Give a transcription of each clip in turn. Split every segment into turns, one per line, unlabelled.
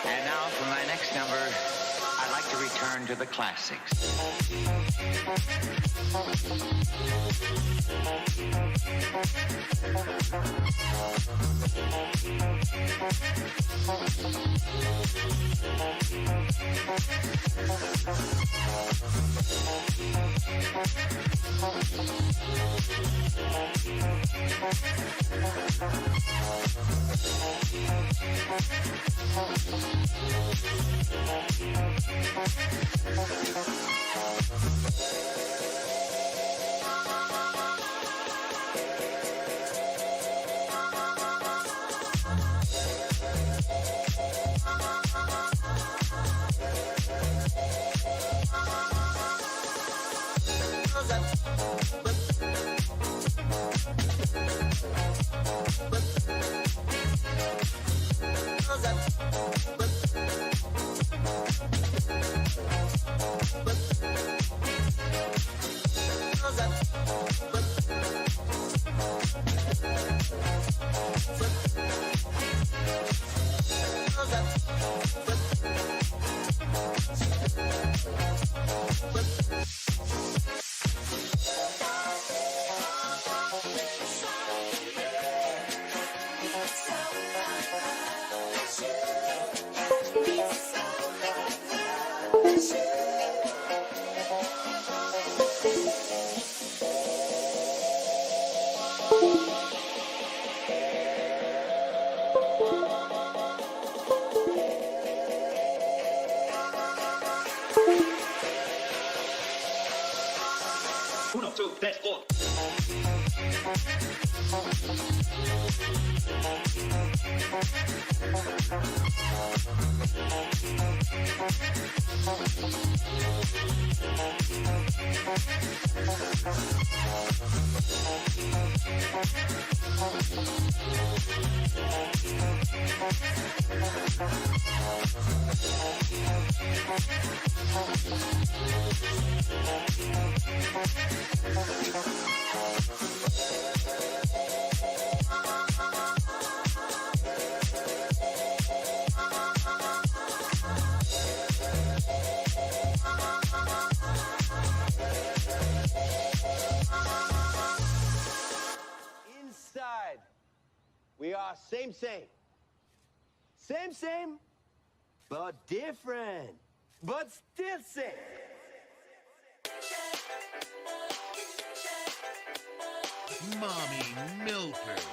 And now for my next number, I'd like to return to the classics.
Uno, two, tres, four.
Inside, we are same, but different, but still same.
Mommy milkers.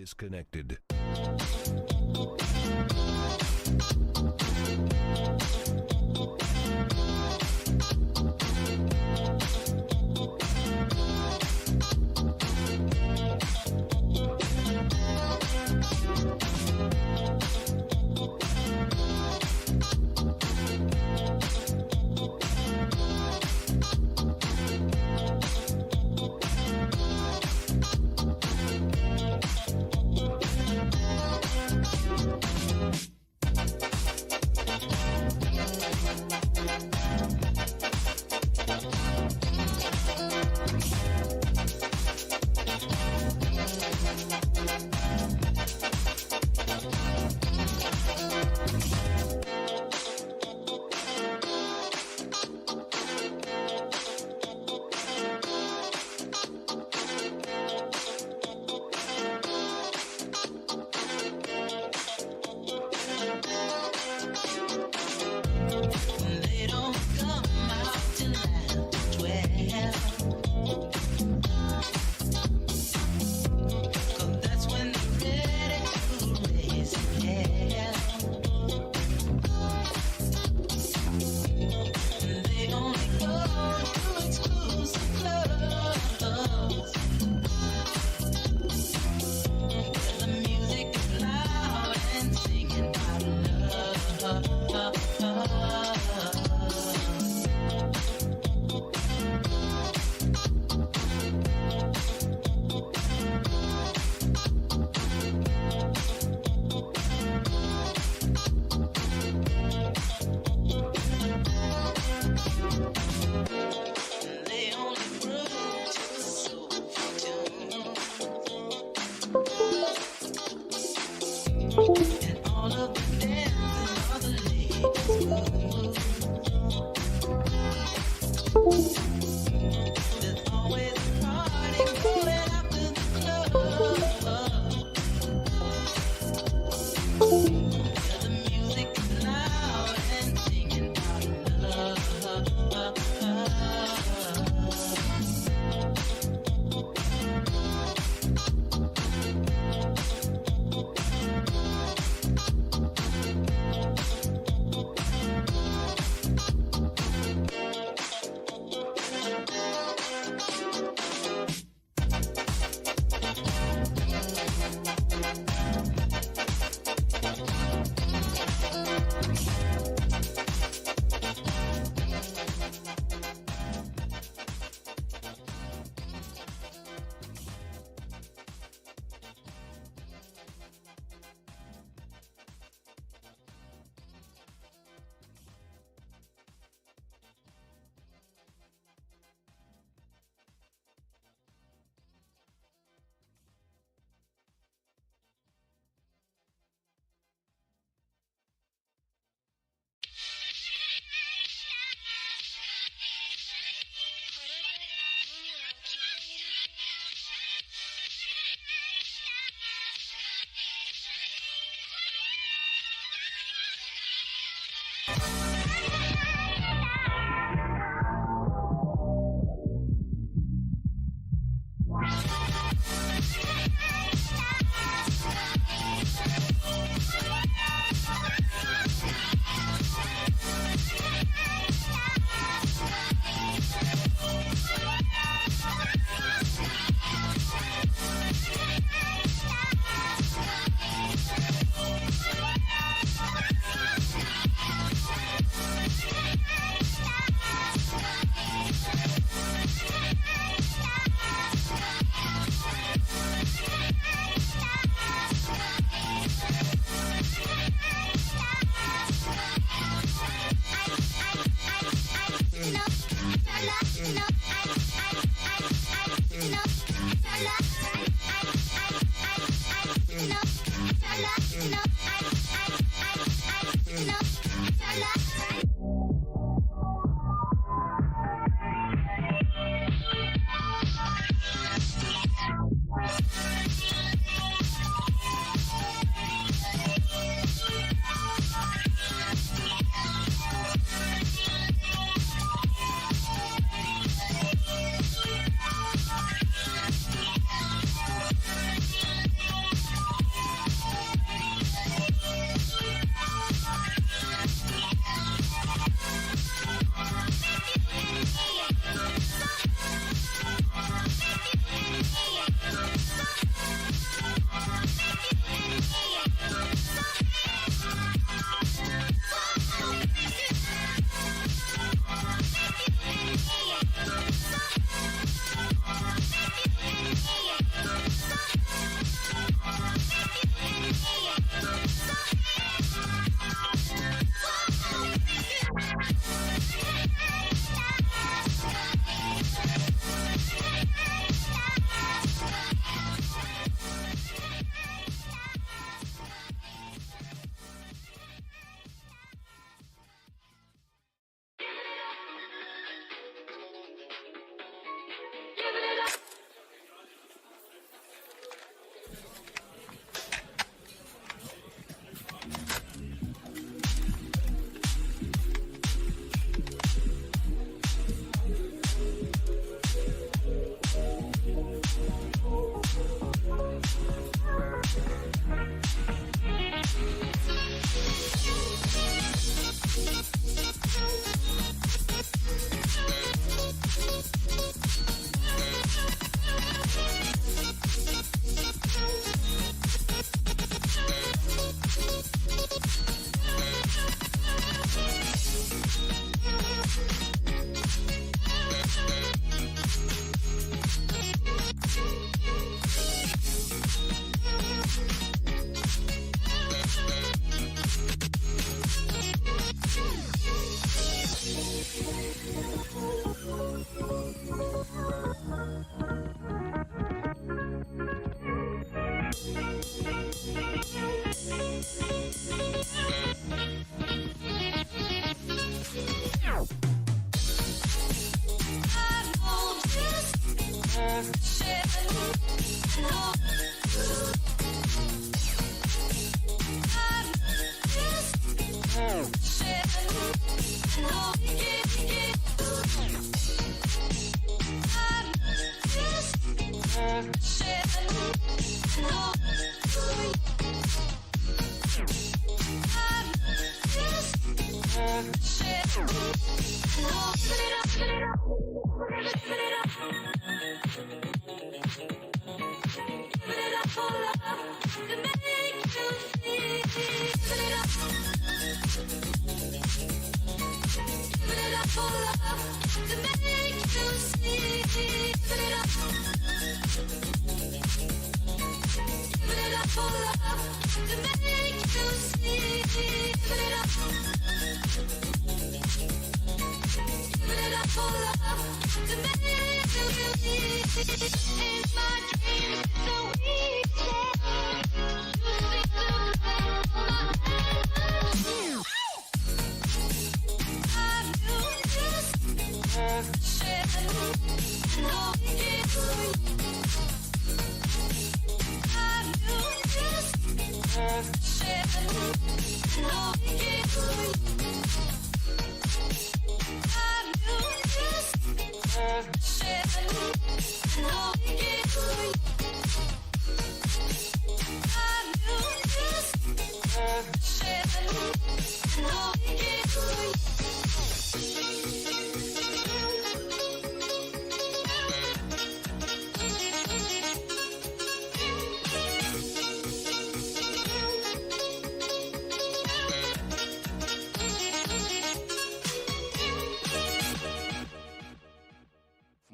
Disconnected.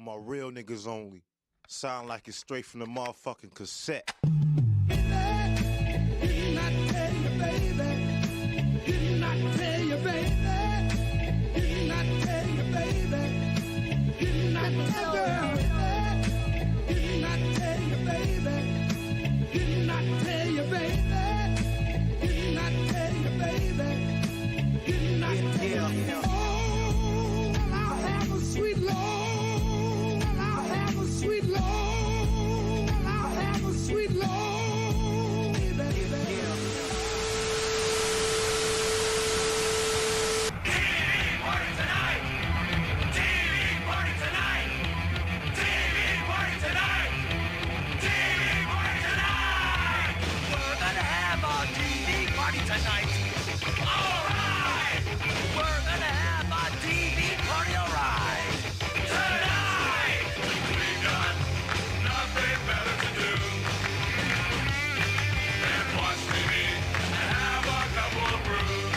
My real niggas only. Sound like it's straight from the motherfucking cassette.
Didn't I tell you, baby? Didn't I tell you, baby? Didn't I tell you, baby? Didn't I tell you, didn't I tell you, baby? Didn't I tell you, baby? Didn't I tell you, baby? Didn't I tell you? Oh, well, I'll have a sweet Lord. Well, I'll have a sweet Lord. Well, I'll have a sweet Lord. Baby.
Tonight. All right! We're gonna have a TV party, all right! Tonight! We got nothing better to do than watch TV and have a couple of brews.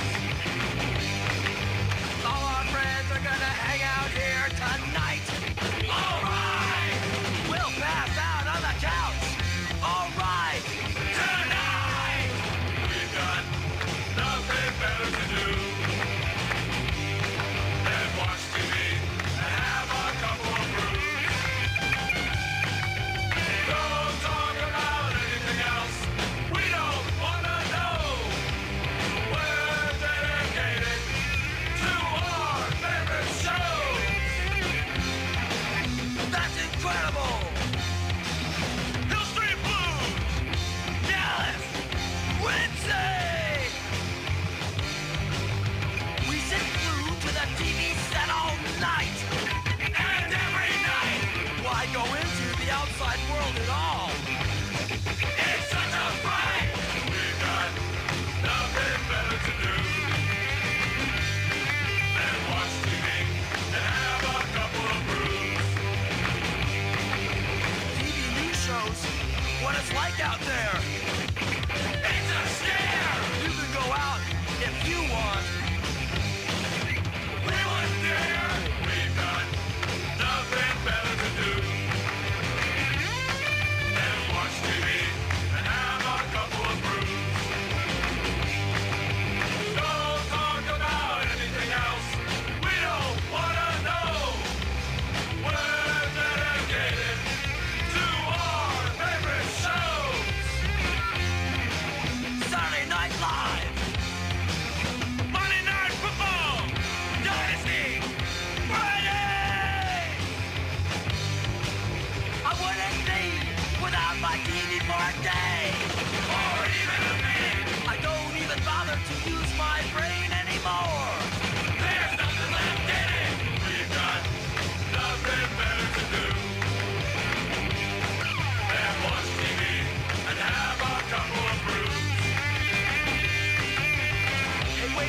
All our friends are gonna hang out here tonight. All right! We'll pass out on the couch. All right! Tonight! We've got nothing better to do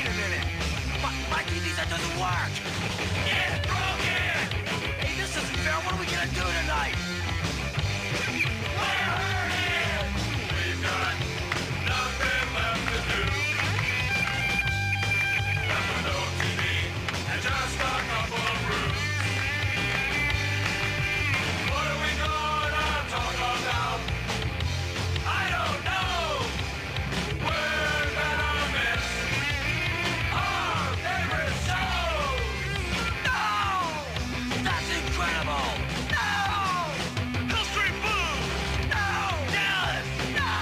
Wait a minute. My TV set doesn't work. It's broken. Hey, this isn't fair. What are we gonna do tonight? We're hurting. We've got nothing left to do. There's no TV and just a couple of rooms. What are we gonna talk about? I don't know. We're gonna miss our favorite show. No! That's incredible. No! History boom. No! Dallas. No!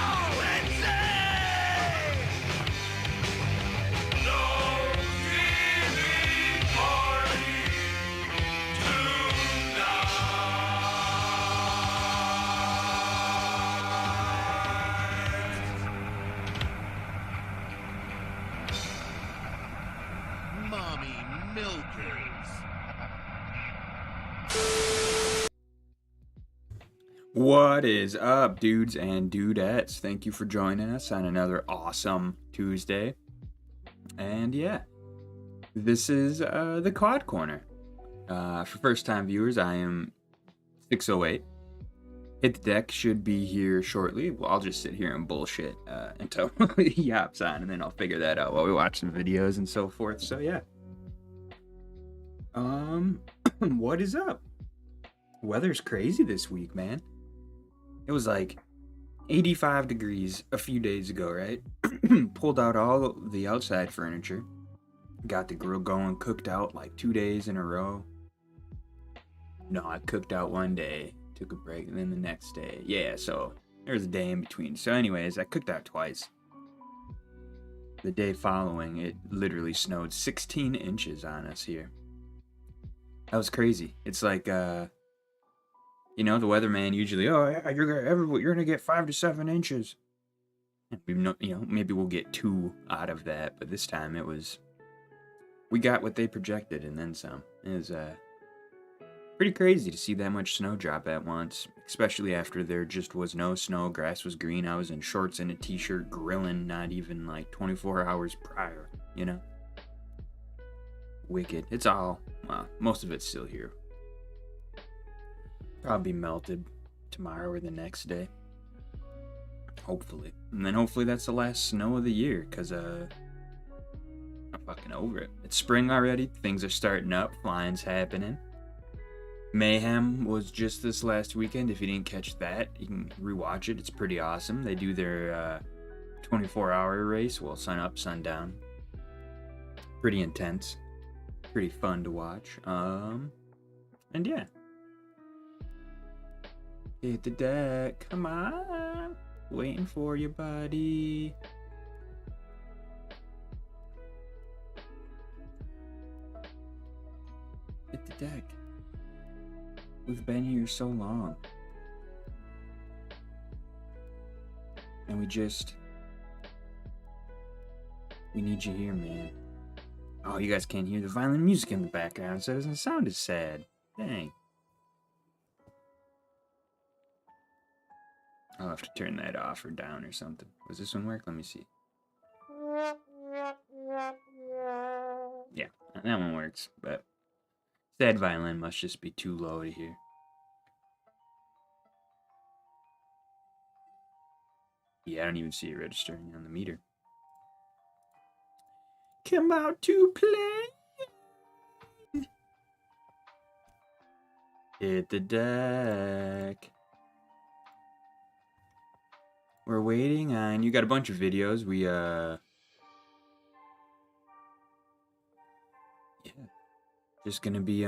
Insane! No TV party tonight.
Mommy milkers.
What is up, dudes and dudettes? Thank you for joining us on another awesome Tuesday. And yeah, this is the Quad Corner. For first-time viewers, I am 608. Hit the Deck should be here shortly. Well, I'll just sit here and bullshit until he hops on, and then I'll figure that out while we watch some videos and so forth. So yeah. What is up? Weather's crazy this week, man. It was like 85 degrees a few days ago, right? Pulled out all the outside furniture. Got the grill going, cooked out like 2 days in a row. No, I cooked out one day, took a break, and then the next day. Yeah, so there was a day in between. So anyways, I cooked out twice. The day following, it literally snowed 16 inches on us here. That was crazy. It's like, you know, the weatherman usually, oh, yeah, you're gonna get 5 to 7 inches. We know, you know, maybe we'll get 2 out of that, but this time we got what they projected and then some. It was pretty crazy to see that much snow drop at once, especially after there just was no snow, grass was green. I was in shorts and a t-shirt grilling not even like 24 hours prior, you know? Wicked. It's all, well, most of it's still here. Probably melted tomorrow or the next day. Hopefully. And then hopefully that's the last snow of the year, because I'm fucking over it. It's spring already. Things are starting up. Flying's happening. Mayhem was just this last weekend. If you didn't catch that, you can rewatch it. It's pretty awesome. They do their 24-hour race. Well, sun up, sun down. Pretty intense. Pretty fun to watch. And yeah. Hit the deck. Come on. Waiting for you, buddy. Hit the deck. We've been here so long. And we need you here, man. Oh, you guys can't hear the violin music in the background, so it doesn't sound as sad. Dang. I'll have to turn that off or down or something. Does this one work? Let me see. Yeah, that one works, but sad violin must just be too low to hear. Yeah, I don't even see it registering on the meter. Come out to play. Hit the deck. We're waiting on, you got a bunch of videos. We, yeah. Just gonna be,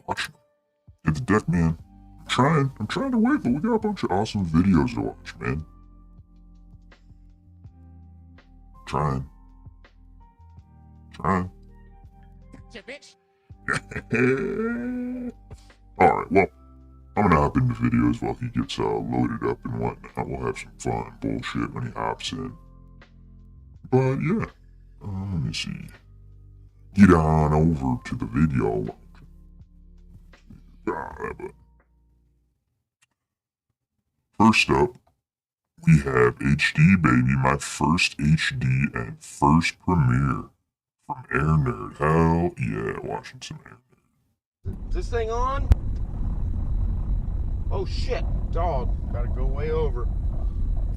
Watch. Hit the deck, man. I'm trying to wait, but we got a bunch of awesome videos to watch, man. Trying.
You bitch.
Alright, well, I'm gonna hop into videos while he gets loaded up and whatnot. We'll have some fun bullshit when he hops in. But yeah, let me see. Get on over to the video. First up, We have HD, baby, my first HD and first premiere from Air Nerd. Hell yeah, watching some Air Nerd.
Is this thing on? Oh shit, dog. Gotta go way over.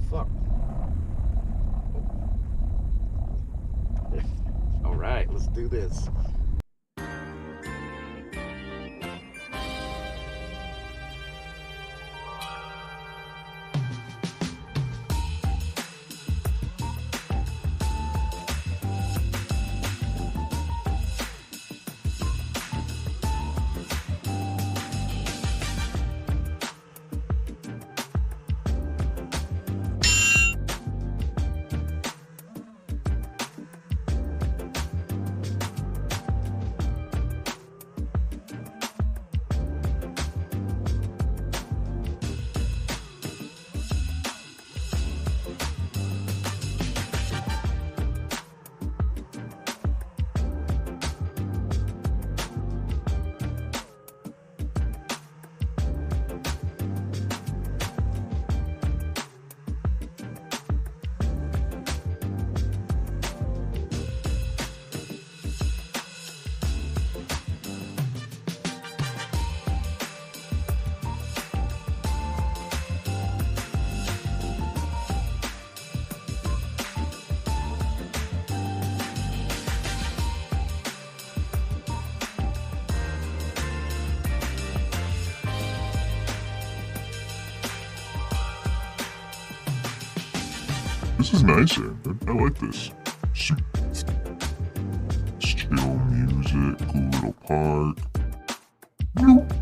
Fuck. All right, let's do this.
This is nice, Air Nerd. I like this. Chill music, cool little park. Bloop.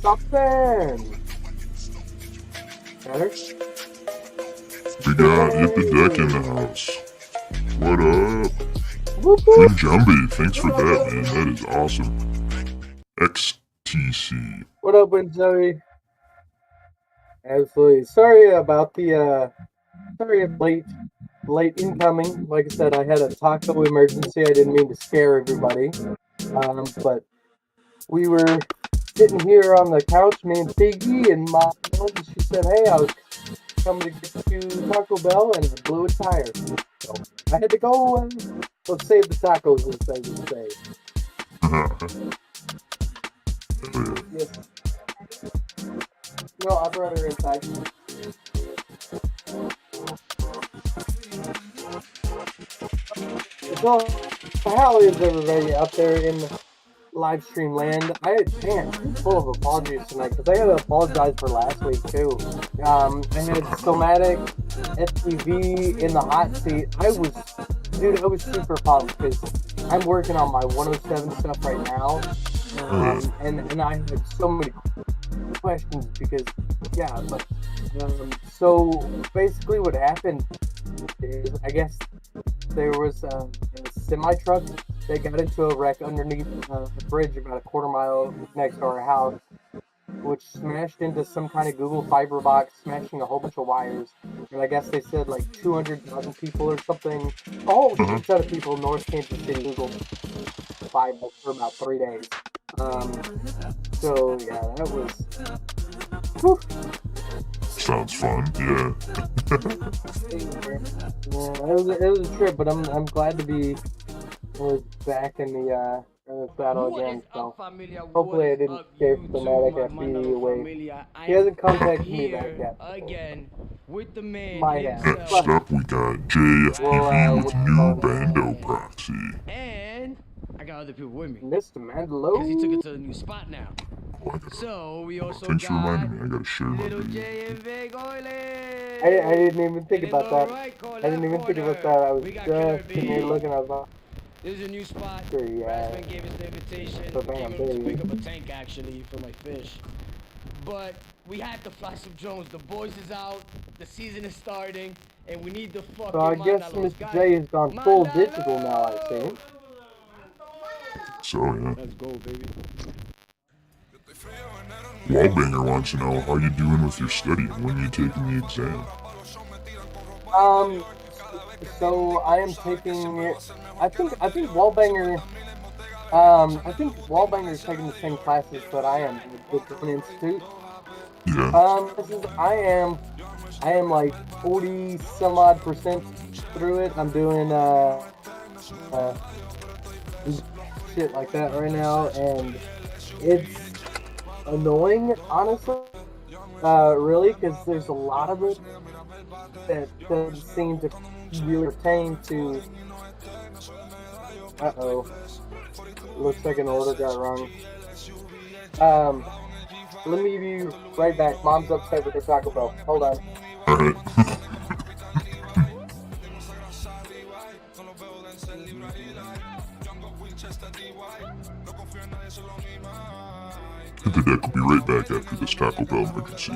Something. Better?
We got Hit the Deck in the house. What up?
Whoop, whoop.
Jambi, thanks for that, man. That is awesome. XTC.
What up, Joey? Absolutely. Sorry about the sorry if late incoming. Like I said, I had a taco emergency. I didn't mean to scare everybody. But we were sitting here on the couch, me and Piggy, and my aunt, she said, "Hey, I was coming to get you Taco Bell," and I blew a tire. So I had to go and let's save the tacos, as they would say. Yes. No, I brought her inside. So, how is everybody out there in live stream land? I'm full of apologies tonight because I had to apologize for last week too. I had Somatic, STV in the hot seat. I was super pumped because I'm working on my 107 stuff right now, and I had so many questions because so basically what happened is I guess there was a semi-truck that got into a wreck underneath a bridge about a quarter mile next to our house, which smashed into some kind of Google fiber box, smashing a whole bunch of wires. And I guess they said like 200,000 people or something, a whole set of people in North Kansas City Google fiber for about 3 days. So yeah, that was... Whew.
Sounds fun, yeah.
It was a trip, but I'm glad to be back in the battle again. So hopefully I didn't scare Somatic FB away. He hasn't contacted me back yet.
Again, with the man
Might have.
Next up, we got JFPV with new Bando proxy.
And I got other people with me.
Mr. Mandalore.
Because he took it to a new spot now. So we also
Thanks for
got
reminding me, I gotta share my
Little
video.
J and Big Oily.
I didn't even think about that. I didn't even think about that. I was just sitting here looking. I was like,
this is a new spot.
sure, yeah.
Rasman gave us the invitation.
So
Came
bam,
in to
baby.
pick up a tank actually for my fish. But we had to fly some drones. The boys is out. The season is starting, and we need the fucking.
So I guess Mr. J has gone full digital now. I think.
So, yeah.
Let's go, baby.
Wallbanger wants to know how you doing with your studying when you taking the exam.
So I am taking it. I think Wallbanger. I think Wallbanger is taking the same classes that I am at the Drone Institute.
Yeah.
I am like 40 some odd % through it. I'm doing shit like that right now, and it's annoying, honestly. Really, because there's a lot of it that doesn't seem to really pertain to. Looks like an order got wrong. Let me be right back. Mom's upset with her Taco Bell. Hold on.
Alright. The deck will be right back after this Taco Bell emergency.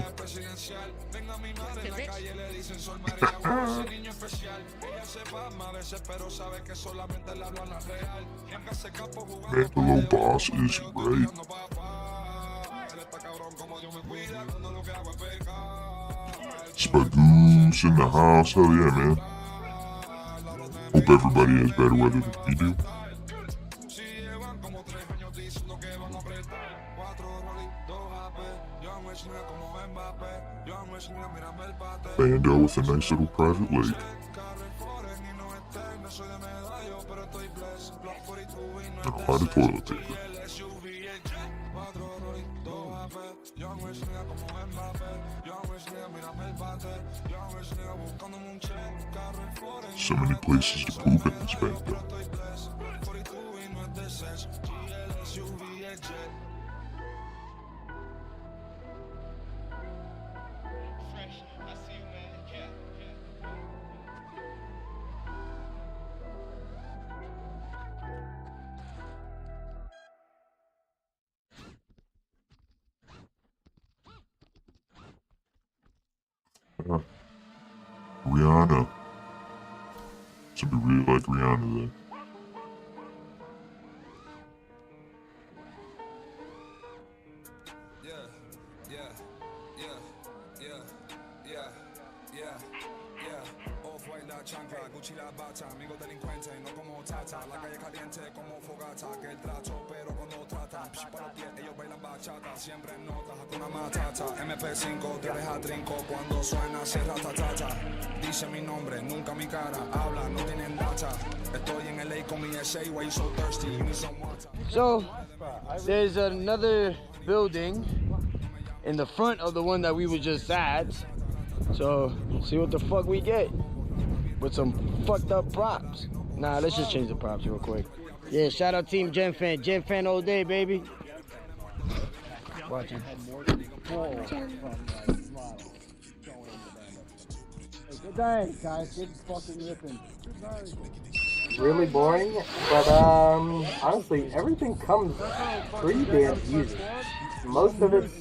Mandalo Boss is right. Spagoose in the house, hell yeah, man. Hope everybody has better weather than we do. Bando with a nice little private lake. And a lot of toilet paper. So many places to poop in this bando. Rihanna. Somebody really like Rihanna there.
MP5 te deja trinco cuando suena cierra tatata. Dice mi nombre, nunca mi cara. Habla, no tienen data. Estoy en LA con mi essay. Why you so thirsty? You need some water.
So, there's another building in the front of the one that we were just at. So, see what the fuck we get with some fucked up props. Nah, let's just change the props real quick. Yeah, shout out Team Gen Fan. Gen Fan all day, baby. Watching.
Good day, guys. Good fucking ripping.
Really boring, but honestly, everything comes pretty damn easy. Most of it's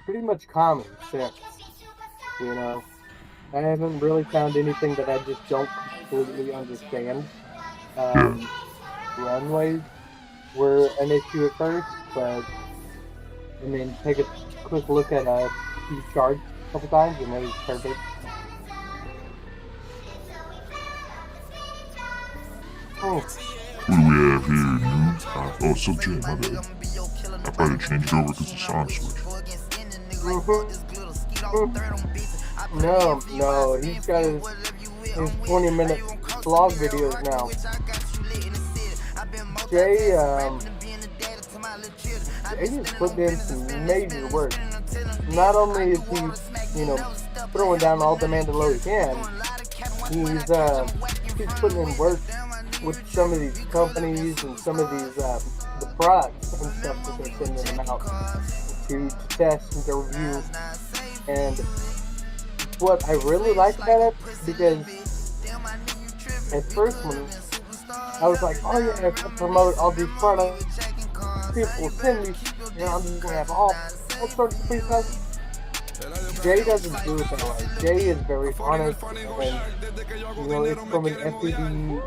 pretty much common sense, you know. I haven't really found anything that I just don't completely understand. Runways were an issue at first, but I mean, take a quick look at these charts a couple times and it was perfect. Oh.
What do we have here? News? So Jay, my bad. I probably changed it over because the song switched.
No, he's got his 20-minute vlog videos now. Jay just put in some major work. Not only is he, you know, throwing down all the Mandalore he can, he's putting in work with some of these companies and some of these the products and stuff that they're sending them out to test and to review. And what I really like about it, because at first when I was like, oh yeah, I can promote all these products, people will send me, you know, I'm just gonna have all sorts of free stuff. Jay doesn't do it that way. Jay is very honest, and you know, it's from an FPD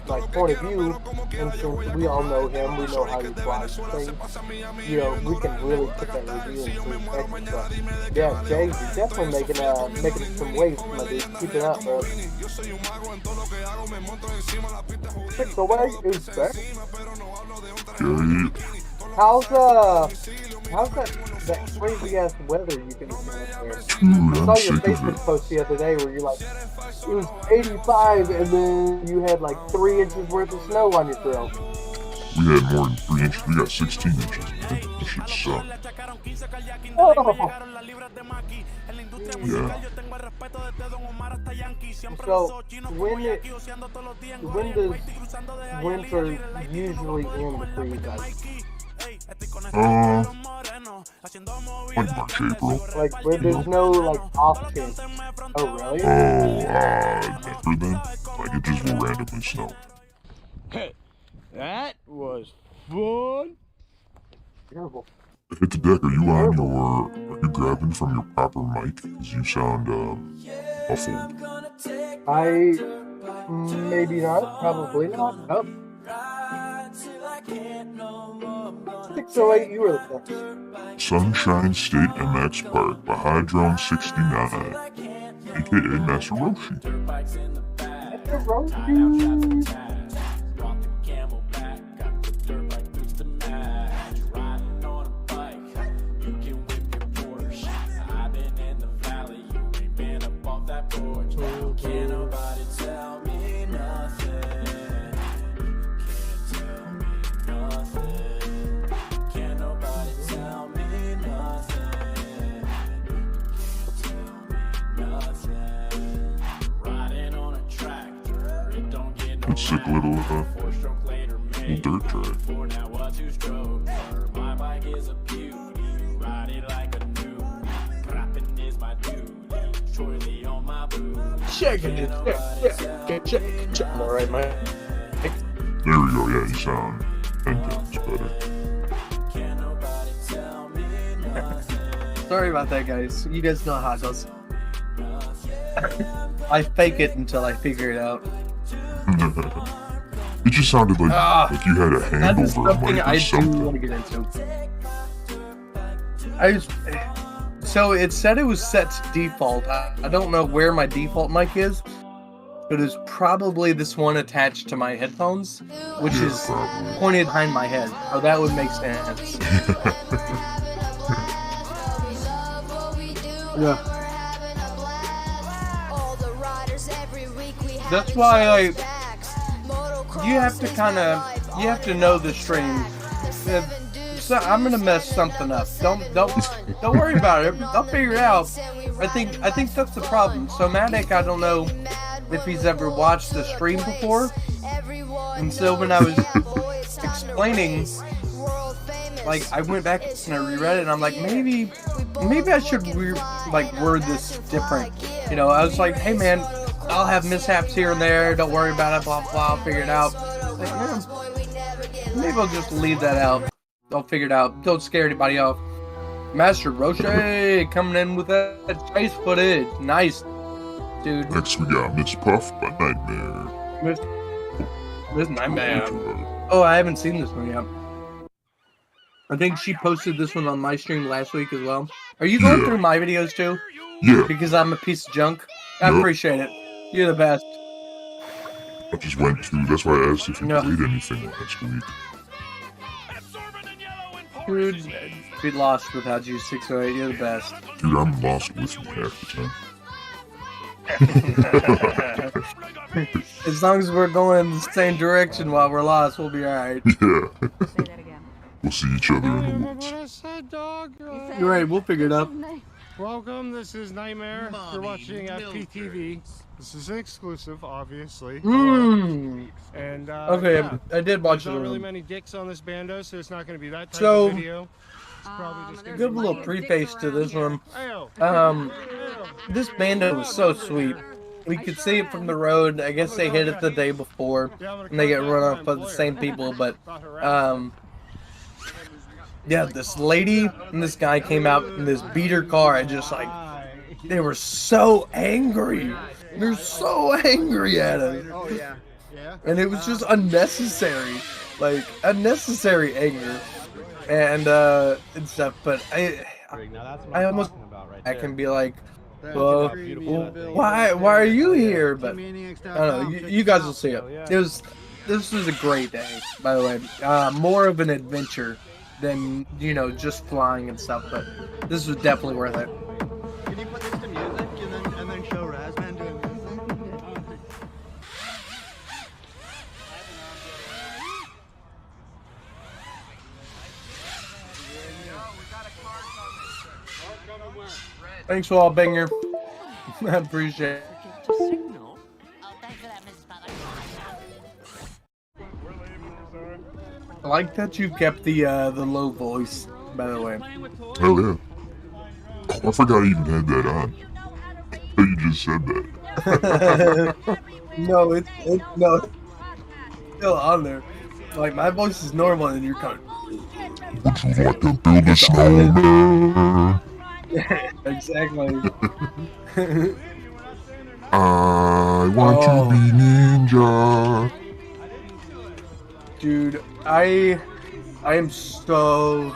like point of view, and since we all know him, we know how he flies things, you know, we can really put that review into perspective. But yeah, Jay is definitely making some waves, my dude. Keep it up, bro. 608 is back. How's that crazy ass weather you can see there? I saw your Facebook post the other day where you're like, it was 85 and then you had like 3 inches worth of snow on your grill.
We had more than 3 inches. We got 16 inches. That shit sucked.
Oh.
Yeah.
So when does winter usually end for you guys?
Like March, April.
Like where there's no like off chance. Oh really?
Never then. Like it just will randomly snow.
Hey, that was fun.
Terrible.
Hit the deck. Are you grabbing from your proper mic? Cause you sound muffled.
Maybe not. Probably not. Oh. 608, you were the best.
Sunshine State MX Park by Hydron 69, aka Master Roshi.
Master Roshi.
Sick little dirt track.
Check it. Check. All right, man.
There we go. Yeah, you sound 10 times better.
Sorry about that, guys. You guys know how it goes.
I fake it until I figure it out.
It just sounded like you had a
That is
hangover,
something
Mike, or
I do
something.
want to get into. So it said it was set to default. I don't know where my default mic is, but it's probably this one attached to my headphones, which is pointed behind my head. Oh, that would make sense. Yeah. That's why you have to know the stream. So I'm gonna mess something up. Don't worry about it. I'll figure it out. I think that's the problem. So Matic, I don't know if he's ever watched the stream before, and so when I was explaining, like I went back and I reread it, and I'm like, maybe I should word this different. You know, I was like, hey man, I'll have mishaps here and there. Don't worry about it. Blah blah. I'll figure it out. Like, maybe I'll just leave that out. I'll figure it out. Don't scare anybody off. Master Roche coming in with that chase footage. Nice, dude.
Next we got Miss Puff by Nightmare.
Miss Nightmare. Oh, I haven't seen this one yet. I think she posted this one on my stream last week as well. Are you going through my videos too?
Yeah.
Because I'm a piece of junk? I appreciate it. You're the best.
I just went to, that's why I asked if you played anything last week.
Dude, be lost without you, 608. You're the best.
Dude, I'm lost with you half the time.
As long as we're going the same direction while we're lost, we'll be alright.
Yeah. We'll see each other in the woods.
You're right, we'll figure it out.
Welcome, this is Nightmare. You're watching FPTV. This is an exclusive, obviously. And
okay,
yeah.
I did watch
There's
it.
not really many dicks on this bando, so it's not going to be that type
So,
of video. It's probably just
give a little preface to this one. This bando was so sweet. We could see it from the road. I guess they hit it the day before, and they get run off by the same people. But yeah, this lady and this guy came out in this beater car, and just like they were so angry. They're so angry at us.
Oh yeah.
And it was just unnecessary, like unnecessary anger, and stuff. But I almost I can be like, well, why are you here? But I don't know. You guys will see it. This was a great day, by the way. More of an adventure than just flying and stuff. But this was definitely worth it.
Can you put this to music and then show Razman doing music?
Thanks for all, Banger. I appreciate it. I like that you kept the low voice, by the way.
Hell yeah. Oh, I forgot I even had that on. You just said that.
No, it's still on there. Like my voice is normal and you're kind of...
Would you like to build a snowman?
Exactly.
I want to be ninja.
Dude, I am so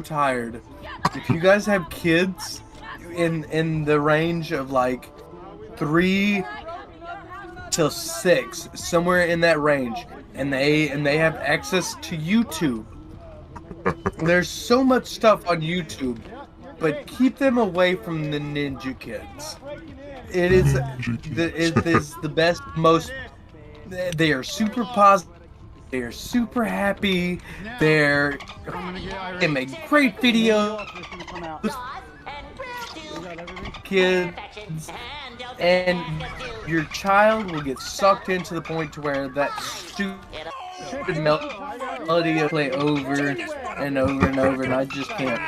tired. If you guys have kids in the range of like 3 to 6, somewhere in that range, and they have access to YouTube, there's so much stuff on YouTube, but keep them away from the Ninja Kids. It is the best, most. They are super positive. They are super happy. They make great videos. Kids, and your child will get sucked into the point to where that stupid melody will play over and over and over, and I just can't.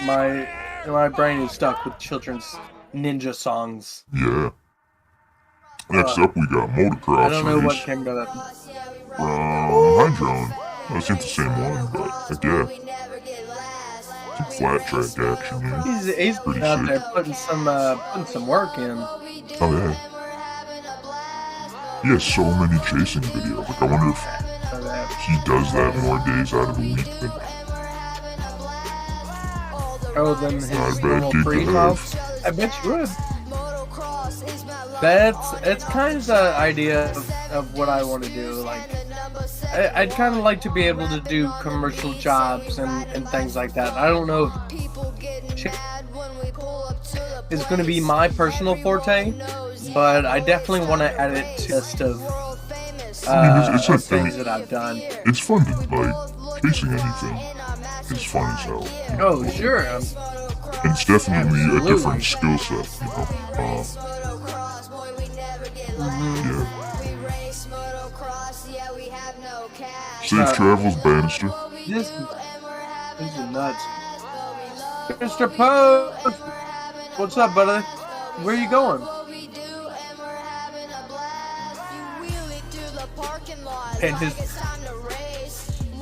My brain is stuck with children's ninja songs.
Yeah. Next up, we got Motocross.
I don't know what came to that.
Hydron. I think the same one, but yeah. some flat track action. Yeah.
He's
Pretty
out
sick.
there putting some work in.
Oh yeah. He has so many chasing videos. Like I wonder if he does that more days out of the week than.
Oh, than his
Not a bad
normal
gig to
free
have.
love. I bet you would. It's kind of the idea of what I want to do. Like, I'd kind of like to be able to do commercial jobs and things like that. I don't know if it's going to be my personal forte, but I definitely want to add it to the list of things that I've done.
It's fun to like chasing anything. It's fun as hell.
Oh, sure.
And it's definitely a different skill set, you know. Yeah. Safe travels, Bannister.
This is nuts. Mr. Post! What's up, buddy? Where you going? And his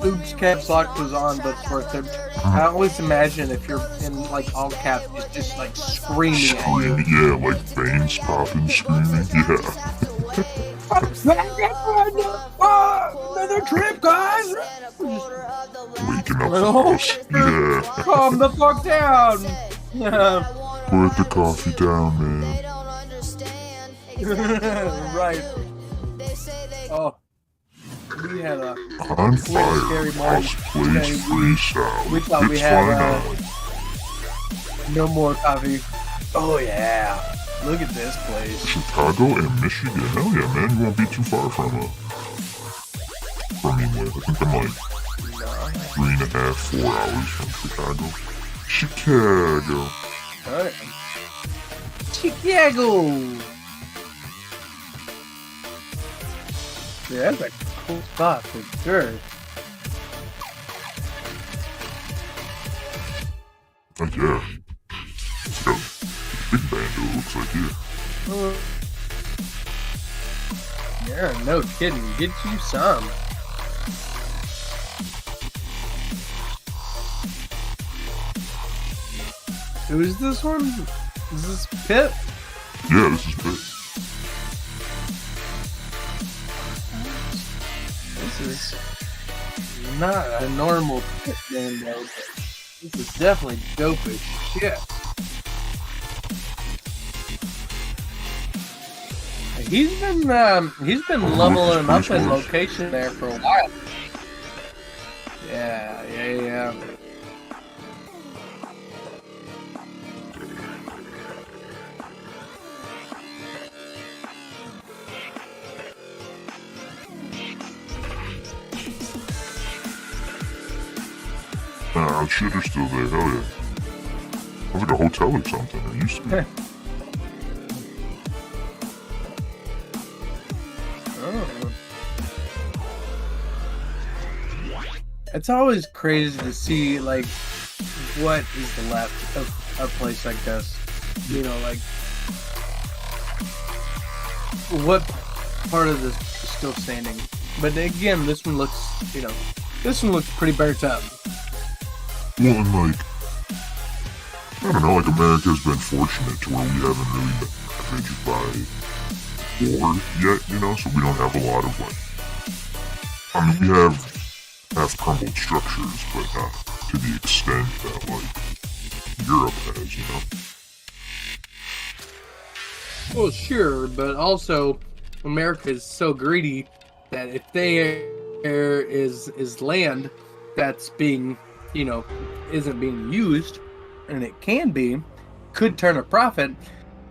oops caps lock was on, but it's worth it. I always imagine if you're in like all caps, it's just like screaming at you.
Yeah, like veins popping, screaming. Yeah.
Another trip, guys!
Waking up the house. Yeah.
Calm the fuck down!
Put the coffee down, man.
Right. Oh. We had a
On fire.
scary morning.
Us plays freestyle.
We thought we
It's
had
fine
no more coffee. Oh yeah. Look at this place.
Chicago and Michigan. Hell yeah, man. You won't be too far from me. I think I'm like 3.5, 4 hours from Chicago. Chicago.
Alright. Chicago. Yeah, that's a cool spot for sure.
Oh yeah. It's got a big band, it looks like here.
Yeah, no kidding. Get you some. Who is this one? Is this Pit?
Yeah, this is Pit.
This is not a normal Pit band, though. This is definitely dope as shit. He's been leveling up in location there for a while. Yeah.
Nah, shit are still there, hell yeah. Sounds like a hotel or something, it used to be.
It's always crazy to see, like, what is left of a place like this. You know, like, what part of this is still standing. But again, this one looks, pretty burnt up.
Well, and like, I don't know, like America's been fortunate to where we haven't really been ravaged by war yet, you know, so we don't have a lot of like, I mean, we have half-crumbled structures, but not to the extent that like Europe has, you know.
Well, sure, but also America is so greedy that if there is land that's being, isn't being used, and it could turn a profit,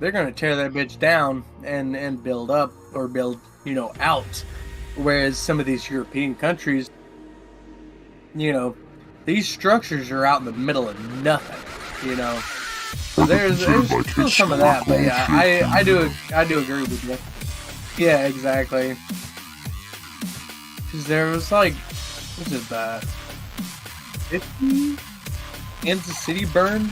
they're gonna tear that bitch down and build up or build, out. Whereas some of these European countries, these structures are out in the middle of nothing, So there's still some of that, but yeah, I do agree with you. Yeah, exactly. Because there was like, what is it, 50? Kansas City burned?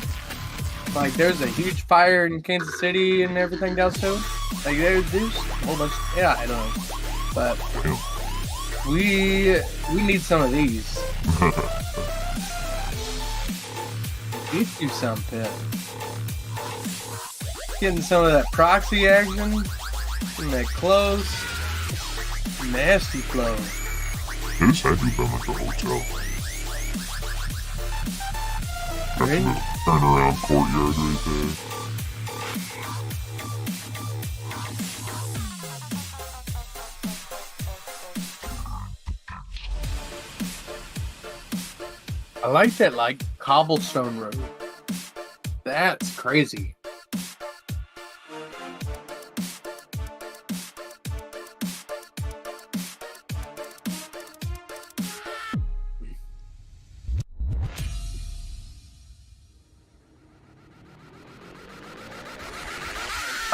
Like, there's a huge fire in Kansas City and everything down south. Like, there's a whole bunch. Yeah, I don't know. But we need some of these. These two sound pissed. Getting some of that proxy action. Getting that close. Nasty flow.
This had to have been like a hotel. That's a little turnaround courtyard right there.
I like that, like, cobblestone road. That's crazy.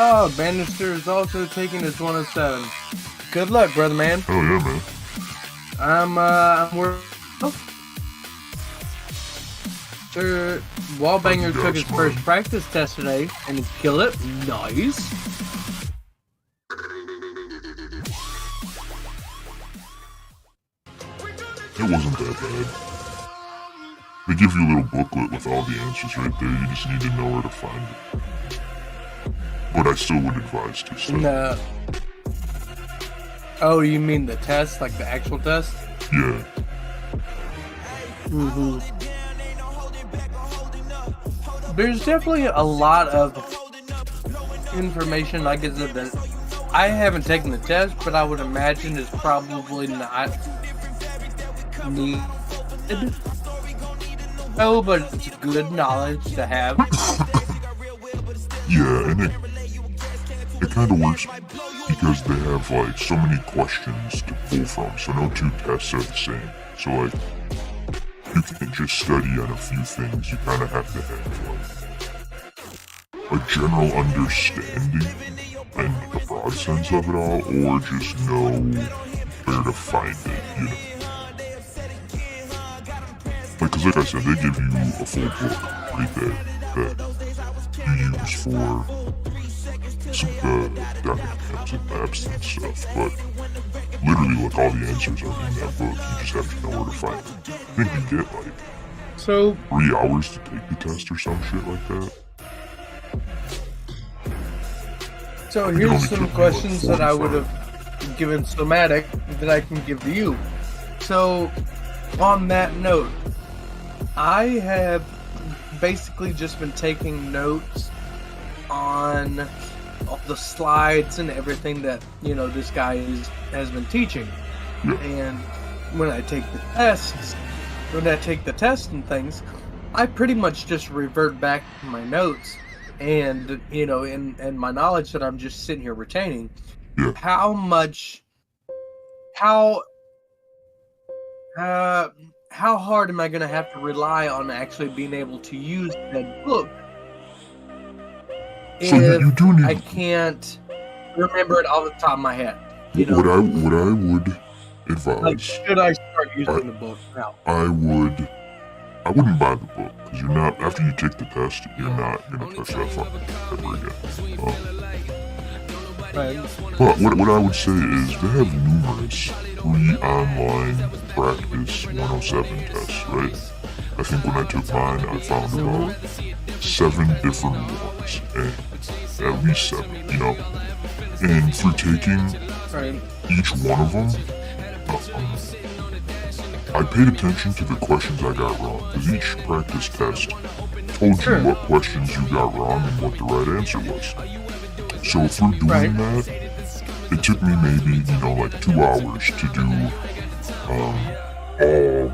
Oh, Bannister is also taking his 107. Good luck, brother man.
Oh yeah, man.
I'm working. Sir Wallbanger took his first practice test today and he killed it. Nice.
It wasn't that bad. They give you a little booklet with all the answers right there. You just need to know where to find it. But I still would advise to study.
No. Oh, you mean the test? Like the actual test?
Yeah.
Mm-hmm. There's definitely a lot of information, like I said, that I haven't taken the test, but I would imagine is probably not needed. Oh, but it's good knowledge to have.
Yeah, and it kind of works because they have like so many questions to pull from, so no two tests are the same. So like, you can't just study on a few things, you kind of have to have like a general understanding and a broad sense of it all, or just know where to find it, you know? Like, cause like I said, they give you a full book right there that you use for some documents and maps and stuff, but literally like all the answers are in that book, you just have to know where to find it. I think you get like 3 hours to take the test or some shit like that.
So here's some questions that I would have given Somatic that I can give to you. So on that note, I have basically just been taking notes on all the slides and everything that, you know, this guy has been teaching. And when I take the tests, and things, I pretty much just revert back to my notes and, you know, and my knowledge that I'm just sitting here retaining. How hard am I going to have to rely on actually being able to use that book if I can't remember it off the top of my head? You know?
What I would advise,
like, should I start using the book now?
I wouldn't buy the book, because you're not, after you take the test, you're not going to touch that fucking book ever again. But what I would say is they have numerous free online practice 107 tests, right? I think when I took mine, I found about 7 different ones, and at least 7, you know? And through taking each one of them, I paid attention to the questions I got wrong, because each practice test told you what questions you got wrong and what the right answer was. So through doing that, it took me maybe, you know, like 2 hours to do all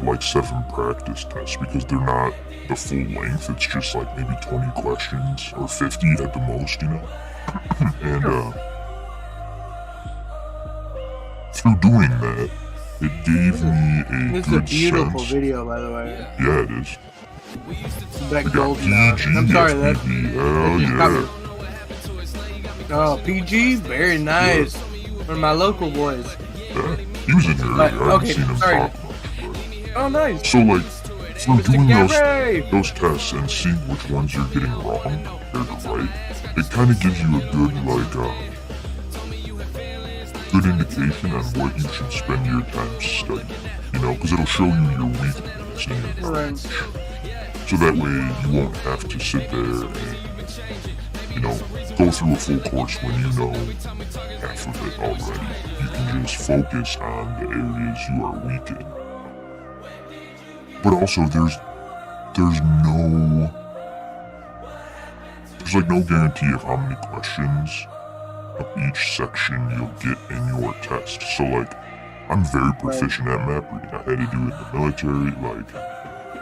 like 7 practice tests, because they're not the full length, it's just like maybe 20 questions or 50 at the most, you know? And through doing that, it gave me a
This is
good
a beautiful
sense.
video, by the way.
Yeah, it is.
That golden I'm sorry, that.
Hell yeah.
Oh, PG? Very nice. One of my local boys.
Yeah, he was in here earlier. I haven't seen him talk much.
Oh, nice.
So, like, through doing those tests and seeing which ones you're getting wrong compared to right, it kind of gives you a good, like, good indication on what you should spend your time studying, you know, because it'll show you your weakness and your knowledge. So So that way you won't have to sit there and, you know, go through a full course when you know half of it already. You can just focus on the areas you are weak in. But also there's like no guarantee of how many questions of each section you'll get in your test. So like, I'm very proficient at map reading. I had to do it in the military. Like,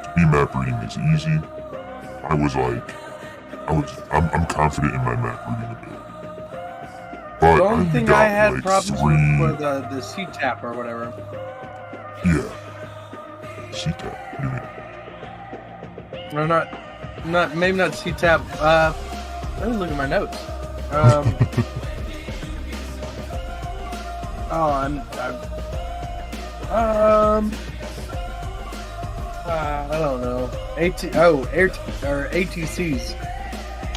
to me, map reading is easy. I'm confident in my map reading ability. But
The only thing I had
like
problems with were the C-tap or whatever.
Yeah. C-tap, what do you mean?
No, maybe not C-tap. Let me look at my notes. I don't know. ATCs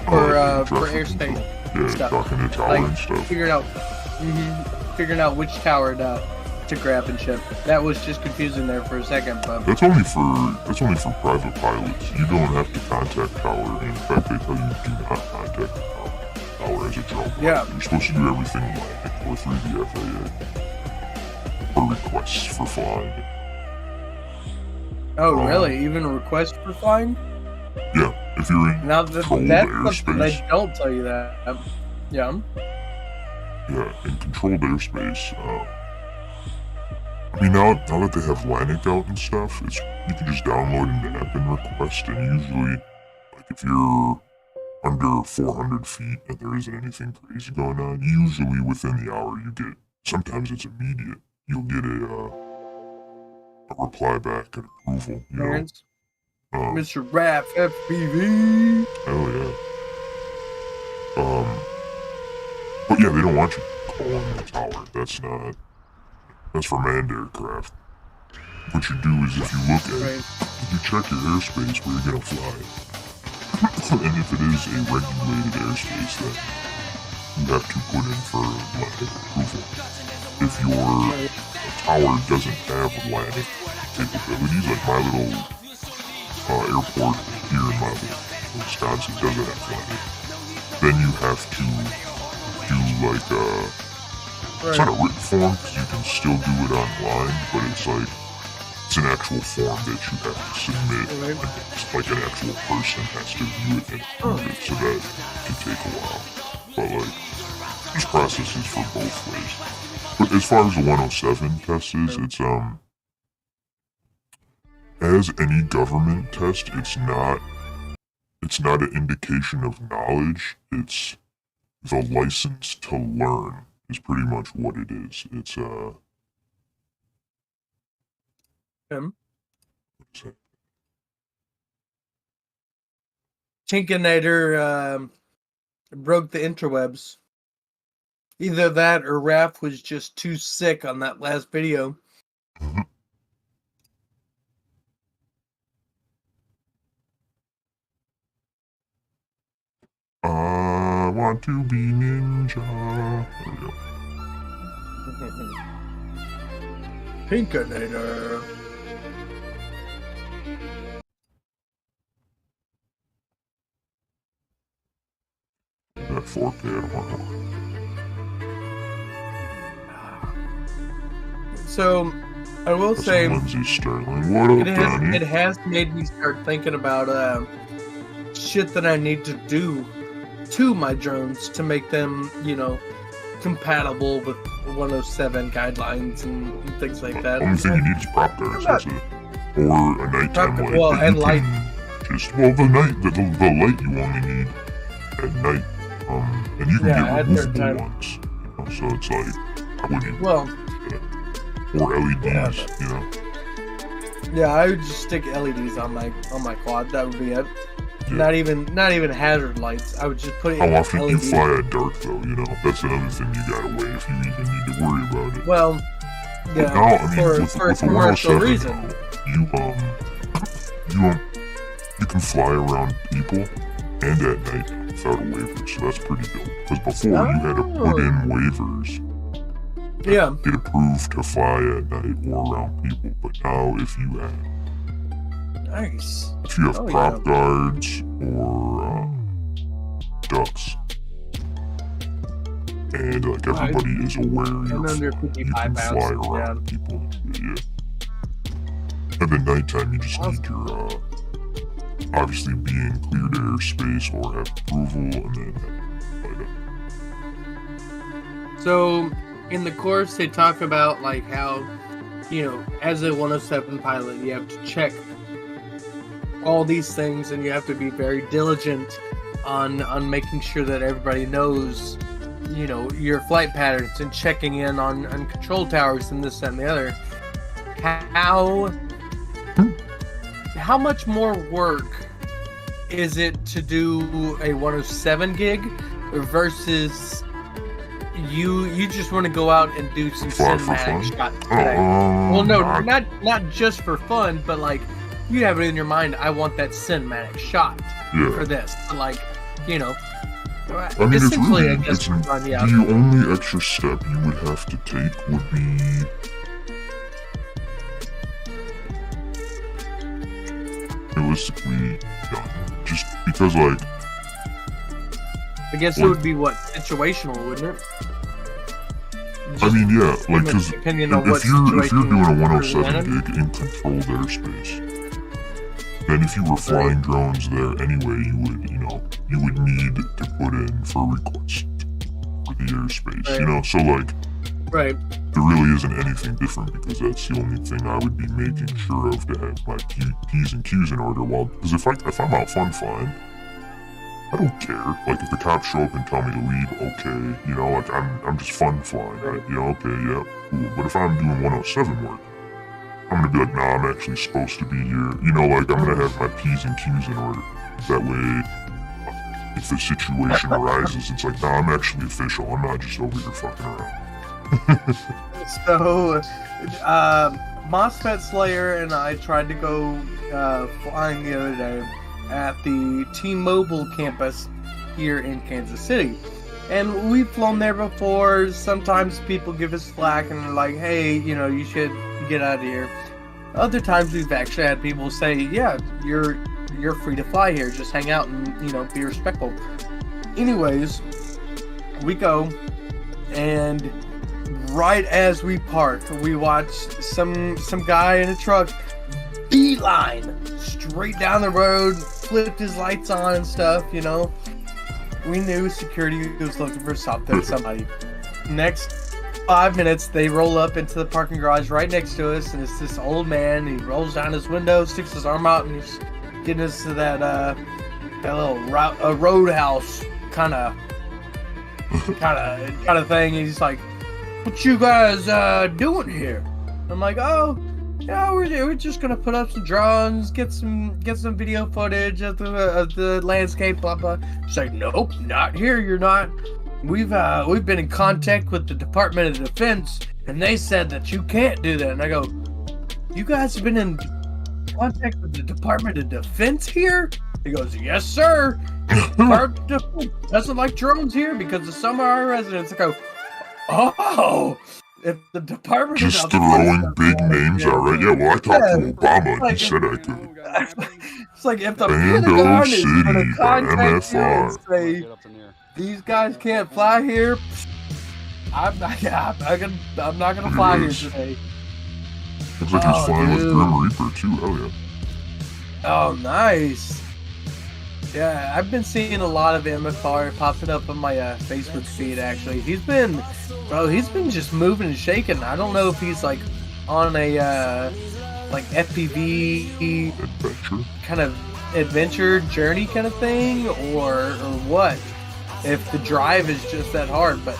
for airspace stuff.
Talking to tower and stuff.
Figuring out which tower to grab and ship. That was just confusing there for a second, but
That's only for private pilots. You don't have to contact tower. In fact, they tell you do not contact tower as a drone.
Yeah.
You're supposed to do everything like or through the FAA. Or requests for flying.
oh really? Even request for flying?
Yeah, if you're in
Now
controlled
that's something they
airspace.
don't tell you that. Yeah.
Yeah, in controlled airspace. I mean, now that they have Lanik out and stuff, you can just download an app and request, and usually, like if you're under 400 feet and there isn't anything crazy going on, usually within the hour you get, sometimes it's immediate, you'll get a reply back and approval, you know?
Mr. Raff FPV.
Hell yeah. But yeah, they don't want you calling the tower. That's for manned aircraft. What you do is if you look at it, you check your airspace where you're gonna fly. And if it is a regulated airspace, then you have to put in for landing approval. If your tower doesn't have landing capabilities, like my little airport here in my Wisconsin doesn't have landing, then you have to do like it's not a written form because you can still do it online, but it's an actual form that you have to submit, and it's like an actual person has to view it and approve it, so that can take a while. But like, this process is for both ways. But as far as the 107 test is, it's as any government test, it's not an indication of knowledge, it's the license to learn is pretty much what it is. It's
Tinkanator broke the interwebs. Either that or Raph was just too sick on that last video.
I want to be ninja. There we go.
Tinkanator.
That 4K, I don't want to.
So, I will say,
Lindsay Sterling. What up, Danny?
it has made me start thinking about shit that I need to do to my drones to make them, you know, compatible with 107 guidelines and things like that.
The only thing you need is prop guards, that's it. Or a nighttime light.
Well, and light.
The light you only need at night. And you can get removable ones. You know, so it's like, I wouldn't even or LEDs, you know.
Yeah, I would just stick LEDs on my quad. That would be it. Yeah. Not even hazard lights. I would just put it.
How often do you fly at dark though? You know, that's another thing you gotta weigh if you even need to worry about it.
Well, yeah.
Now, I mean,
for a commercial reason,
you can fly around people and at night without a waiver, so that's pretty dope. Because before you had to put in waivers.
Yeah.
Get approved to fly at night or around people, but now if you have
Nice.
If you have prop guards or ducks, and like everybody is aware you can fly around people. Yeah. And then nighttime, you just need your obviously be in cleared airspace or have approval, and then light up.
So in the course, they talk about like how, you know, as a 107 pilot, you have to check all these things, and you have to be very diligent on making sure that everybody knows, you know, your flight patterns and checking in on control towers and this, that, and the other. How much more work is it to do a 107 gig versus you just want to go out and do some cinematic shots today? Well, no, not just for fun, but like you have it in your mind, I want that cinematic shot for this. Like, you know,
I mean, essentially, the only extra step you would have to take would be realistically done. Just because, like,
I guess it would be what, situational, wouldn't it?
I mean, yeah, like, because if you're doing a 107 gig in controlled airspace, then if you were flying drones there anyway, you would need to put in for request for the airspace, you know? So, like, there really isn't anything different because that's the only thing I would be making sure of to have my P's and Q's in order. Well, because if I'm out fun flying, I don't care. Like, if the cops show up and tell me to leave, okay, you know, like, I'm just fun flying, you know, okay, yeah, cool. But if I'm doing 107 work, I'm gonna be like, nah, I'm actually supposed to be here. You know, like, I'm gonna have my P's and Q's in order. That way, if the situation arises, it's like, nah, I'm actually official. I'm not just over here fucking around.
So, MOSFET Slayer and I tried to go flying the other day at the T-Mobile campus here in Kansas City. And we've flown there before. Sometimes people give us slack and they're like, hey, you know, you should get out of here. Other times we've actually had people say, yeah, you're free to fly here. Just hang out and, you know, be respectful. Anyways, we go, and right as we park, we watch some guy in a truck beeline straight down the road, flipped his lights on and stuff, you know. We knew security was looking for somebody. Next 5 minutes, they roll up into the parking garage right next to us, and it's this old man. He rolls down his window, sticks his arm out, and he's getting us to that little roadhouse kind of thing. And he's like, "What you guys doing here?" I'm like, "Oh, yeah, we're just gonna put up some drones, get some video footage of the landscape, blah blah." She's like, "Nope, not here. You're not. We've been in contact with the Department of Defense, and they said that you can't do that." And I go, "You guys have been in contact with the Department of Defense here?" He goes, "Yes, sir. Department of Defense doesn't like drones here because of some of our residents." I go, "Oh, if the Department
just
of
throwing big names out, right? Yeah, well, I talked to Obama and he said I could."
It's like if the Pentagon is
City
going to
by
contact you and
MFR.
say these guys can't fly here, I'm not gonna fly here today.
Looks like he's flying with Grim Reaper too. Hell yeah.
Oh, nice. Yeah, I've been seeing a lot of MFR popping up on my Facebook feed. Actually, he's been just moving and shaking. I don't know if he's like on a like FPV kind of adventure journey kind of thing, or what. If the drive is just that hard, but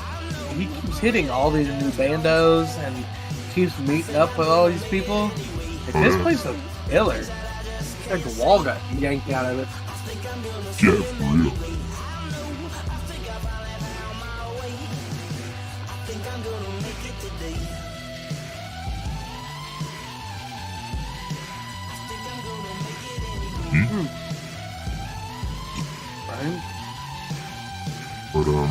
he keeps hitting all these new bandos and keeps meeting up with all these people. Like, this place is killer. It's like the wall got yanked out of it.
Yeah, for real.
Right?
But oh,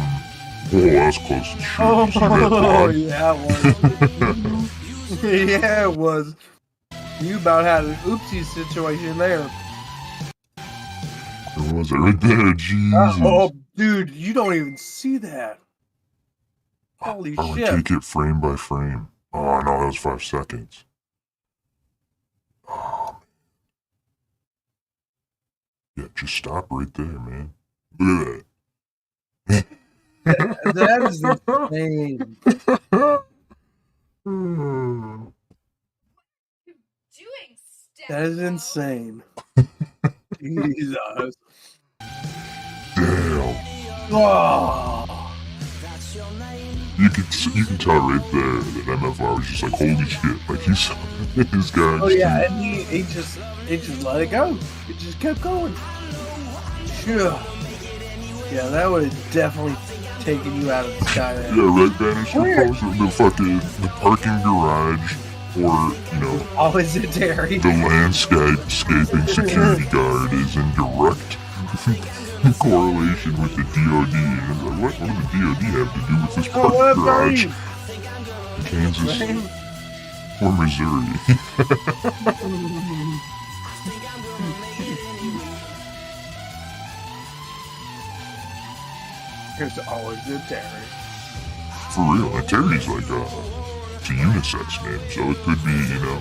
that's close to shit.
Oh, yeah, it was. Yeah, it was. You about had an oopsie situation there.
Where was it? Right there, Jesus.
Oh, dude, you don't even see that. Holy
I would
shit.
take it frame by frame. Oh, no, that was 5 seconds. Oh, man. Yeah, just stop right there, man. Look at that.
That is insane. That is insane. Jesus.
Damn.
Oh.
You can tell right there that MFR was just like, holy shit, like his guy.
Oh yeah, and he just let it go. It just kept going. Sure. Yeah, that would have definitely taken you out of the sky.
Yeah, right, Banish. The parking garage, or, you know,
always a dairy.
The landscaping security guard is in direct correlation with the DOD. And I'm like, what does the DOD have to do with this parking garage? Kansas or Missouri?
There's always a Terry.
For real, and Terry's like it's a unisex name, so it could be, you know,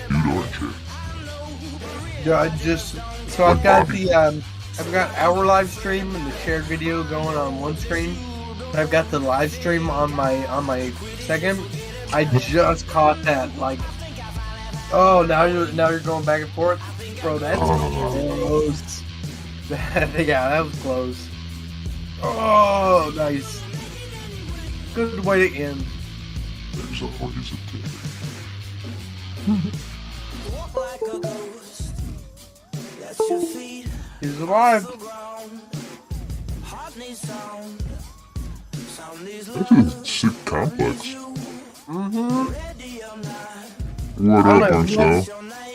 dude or chick.
Yeah, so I've got I've got our live stream and the shared video going on one screen. And I've got the live stream on my second. I just caught that, like, oh, now you're going back and forth, bro. That's close. Yeah, that was close. Oh, nice. Good way to end.
There's always a Terry.
He's alive.
That's a sick complex.
Mm-hmm.
What up, Marcel?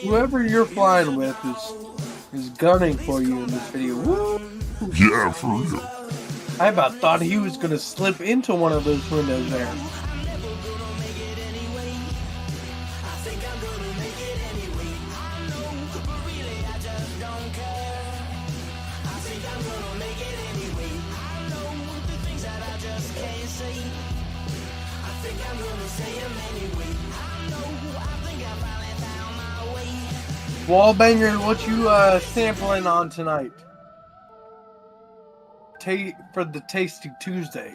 Whoever you're flying with is gunning for you in this video. Woo!
Yeah, for real.
I about thought he was gonna slip into one of those windows there. Wallbanger, what you sampling on tonight? For the Tasty Tuesday.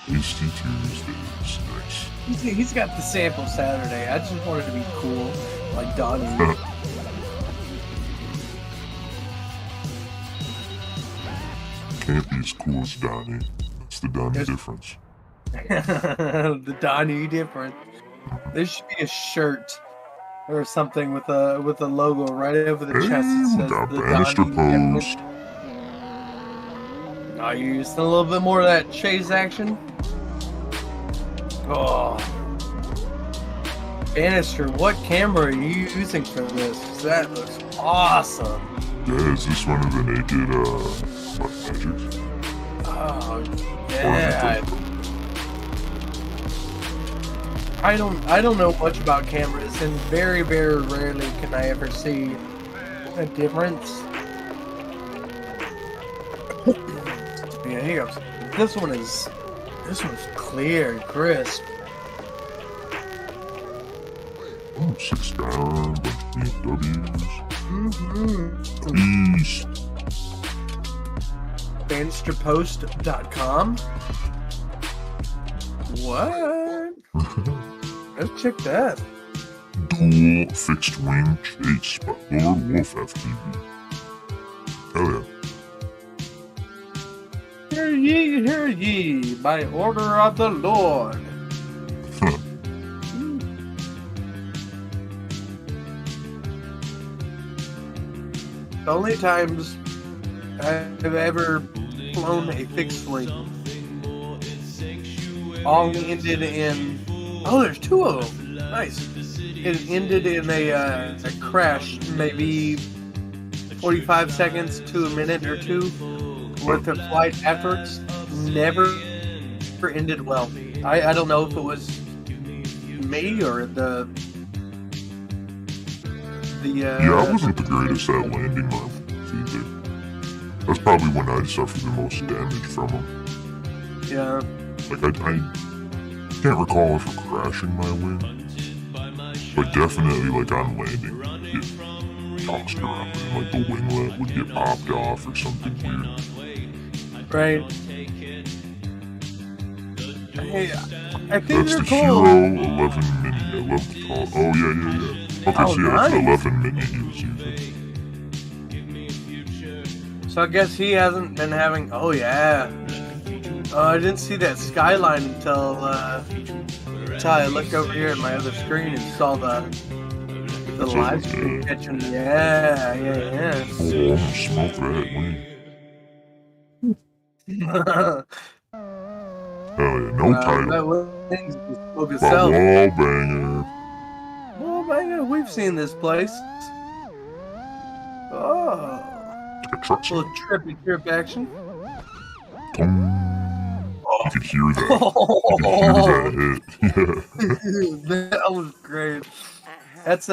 Tasty Tuesdays, nice.
He's got the sample Saturday. I just wanted to be cool, like Donnie.
Can't be as cool as Donnie. That's the Donnie difference.
The Donnie difference. There should be a shirt or something with a logo right over the chest that says the Donnie difference. Are you using a little bit more of that chase action? Oh. Bannister, what camera are you using for this? That looks awesome.
Yeah, is this one of the naked, Magic?
Oh, yeah. I don't know much about cameras, and very, very rarely can I ever see a difference. Yeah, here goes. This one's clear and crisp.
Oh, 6 down, bunch of BMWs. Peace.
Bannisterpost.com. What? Let's check that.
Dual fixed wing chase by Lord Wolf FTV. Hell yeah.
Hear ye, by order of the Lord. The only times I've ever flown a fixed wing all ended in... Oh, there's 2 of them. Nice. It ended in a crash, maybe 45 seconds to a minute or 2 worth of flight efforts. Never ended well. I don't know if it was me or the.
Yeah, I wasn't the greatest at landing mines either. That's probably when I suffered the most damage from them.
Yeah.
Like, I can't recall if crashing my wing, but definitely, like, on landing, it tossed around, and, like, the winglet would get popped off or something weird.
Right. Hey, I think
That's
they're
the
cool.
Hero 11 Mini. I love the tall. Oh, yeah. Okay,
Oh,
so yeah, it's the
nice.
11 Mini he was using.
So I guess he hasn't been having. Oh yeah. I didn't see that skyline until I looked over here at my other screen and saw the live stream catching. Yeah.
Oh, I'm gonna smoke that wing. Hell yeah, no title.
That wing's just spoke
But
itself.
wall banger.
Oh my god, we've seen this place. Oh.
A truck
little trippy trip action.
You could hear that. You could hear that hit.
That was great. That's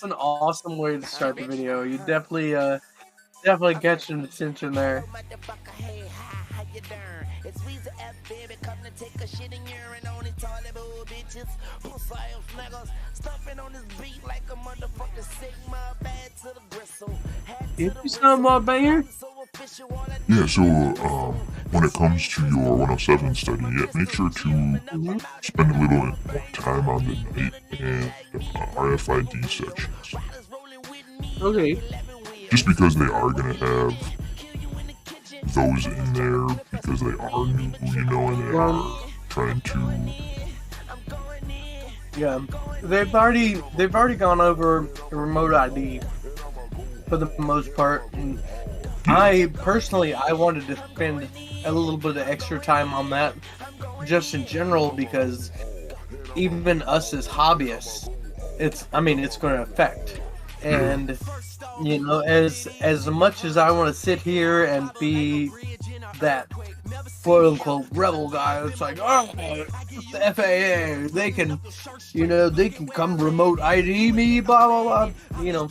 an awesome way to start the video. You definitely catching attention there. Give me some more banger.
Yeah, so when it comes to your 107 study, yeah, make sure to spend a little time on the night and RFID sections.
Okay.
Just because they are going to have those in there because they are new, you know, and they are trying to.
Yeah, they've already gone over remote ID for the most part. And I wanted to spend a little bit of extra time on that, just in general, because even us as hobbyists, it's going to affect. And you know, as much as I want to sit here and be that quote unquote rebel guy, it's like, oh, it's the FAA, they can come remote ID me, blah blah blah. You know,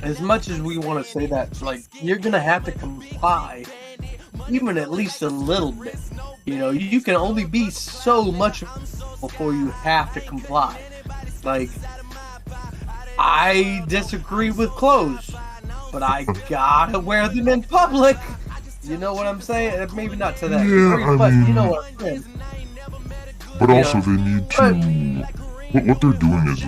as much as we want to say that, like, you're gonna have to comply, even at least a little bit. You know, you can only be so much before you have to comply. Like, I disagree with clothes, but I gotta wear them in public. You know what I'm saying? Maybe not to that degree, but you know what I'm saying.
But also, they need to. What they're doing is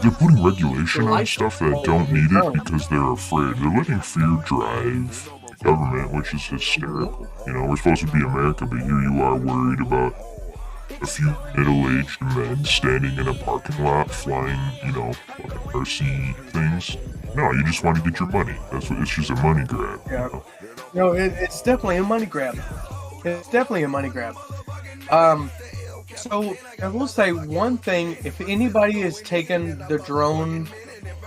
they're putting regulation on stuff that don't need it because they're afraid. They're letting fear drive the government, which is hysterical. You know, we're supposed to be America, but here you are worried about a few middle-aged men standing in a parking lot flying, you know, RC things. No, you just want to get your money. It's just a money grab.
Yeah. No, it's definitely a money grab. It's definitely a money grab. So I will say one thing: if anybody has taken the drone,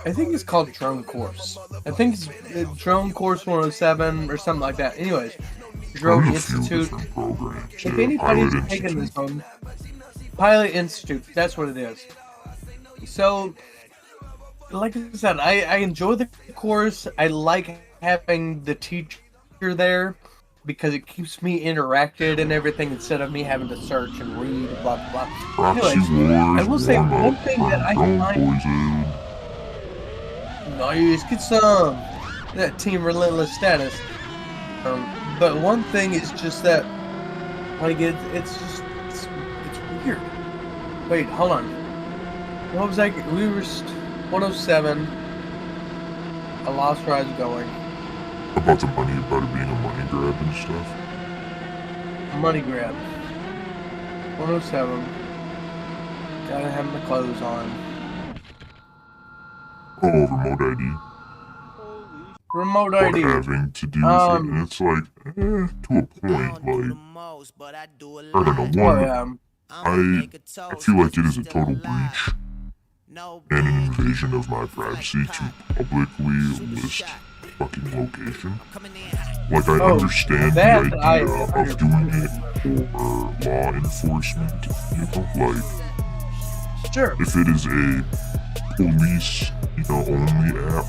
I think it's called Drone Course. I think it's Drone Course 107 or something like that. Anyways, Drone Institute. If anybody's taken this one, Pilot Institute, that's what it is. So, like I said, I enjoy the course. I like having the teacher there because it keeps me interacted and everything instead of me having to search and read, blah blah blah. Anyways, I will say one thing that I find. Nice, get some that Team Relentless status. But one thing is just that, like, it's weird. Wait, hold on. What was that? We were 107. I lost where I was going.
About the money, about it being a money grab and stuff.
Money grab. 107. Gotta have my clothes on.
Oh, remote ID.
Remote ID.
What having to do with it, and it's like, to a point, like, I don't know, one, I feel like it is a total breach and an invasion of my privacy to publicly list fucking location. Like, I understand the idea of doing it for law enforcement, you know, like,
Sure.
If it is a police, only app,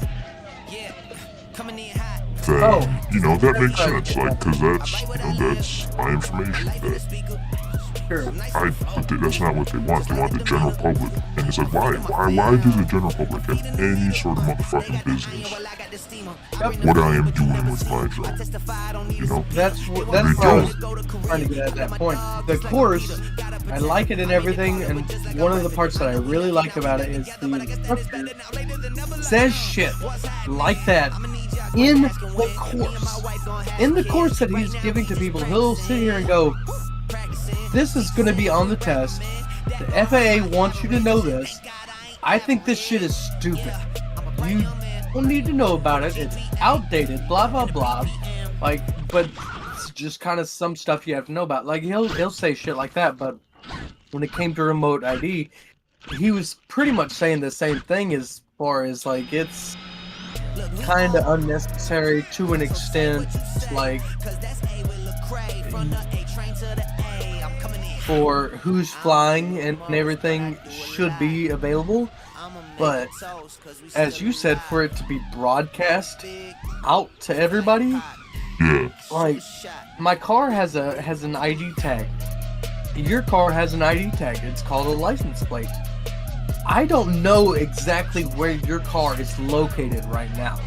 then, that makes sense, like, because that's my information. But that's not what they want. They want the general public. And it's like, why does the general public have any sort of motherfucking business what I am doing with my drone?
That's what I was trying to get at that point. The course, I like it and everything, and one of the parts that I really like about it is the instructor says shit like that in the course. In the course that he's giving to people, he'll sit here and go, this is going to be on the test. The FAA wants you to know this. I think this shit is stupid. You don't need to know about it. It's outdated, blah, blah, blah. Like, but it's just kind of some stuff you have to know about. Like, he'll say shit like that, but when it came to remote ID, he was pretty much saying the same thing as far as, like, it's kind of unnecessary to an extent, like, for who's flying and everything should be available, but as you said, for it to be broadcast out to everybody, like, my car has an ID tag. Your car has an ID tag. It's called a license plate. I don't know exactly where your car is located right now,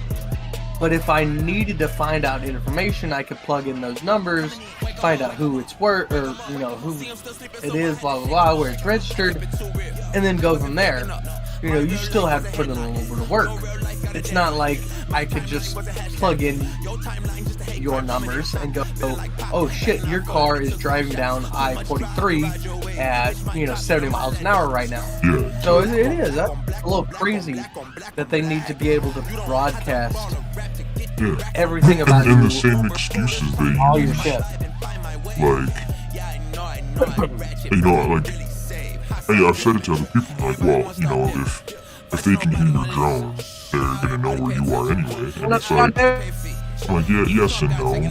but if I needed to find out information, I could plug in those numbers, find out who it's who it is, blah blah blah, where it's registered, and then go from there. You still have to put in a little bit of work. It's not like I could just plug in your numbers and go, oh shit, your car is driving down I-43 at 70 miles an hour right now. So it is. That's a little crazy that they need to be able to broadcast everything about you.
And the same excuses they use.
All your shit.
I've said it to other people, like, well, if they can hear your drone, they're gonna know where you are anyway. And it's like, I'm like, yeah, yes and no, like,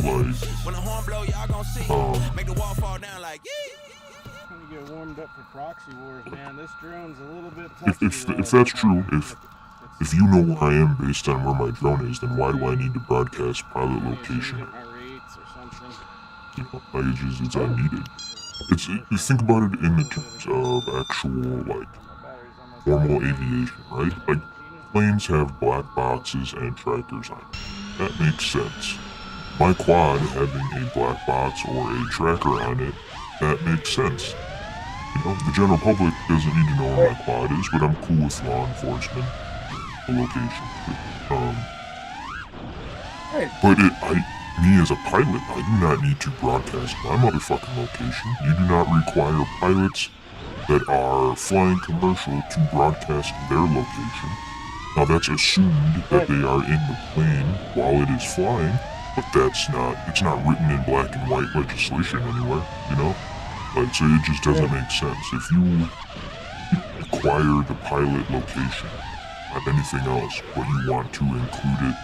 When you get warmed up for proxy wars, man, this drone's a little bit tough.
if that's true, if you know where I am based on where my drone is, then why do I need to broadcast pilot location? It's unneeded. Think about it in the terms of actual, like, normal aviation, right? Like, planes have black boxes and trackers on it. That makes sense. My quad having a black box or a tracker on it, that makes sense. The general public doesn't need to know where my quad is, but I'm cool with law enforcement, the location. But me as a pilot, I do not need to broadcast my motherfucking location. You do not require pilots that are flying commercial to broadcast their location. Now that's assumed that they are in the plane while it is flying, but it's not written in black and white legislation anywhere, Like, so it just doesn't make sense. If you require the pilot location on anything else, but you want to include it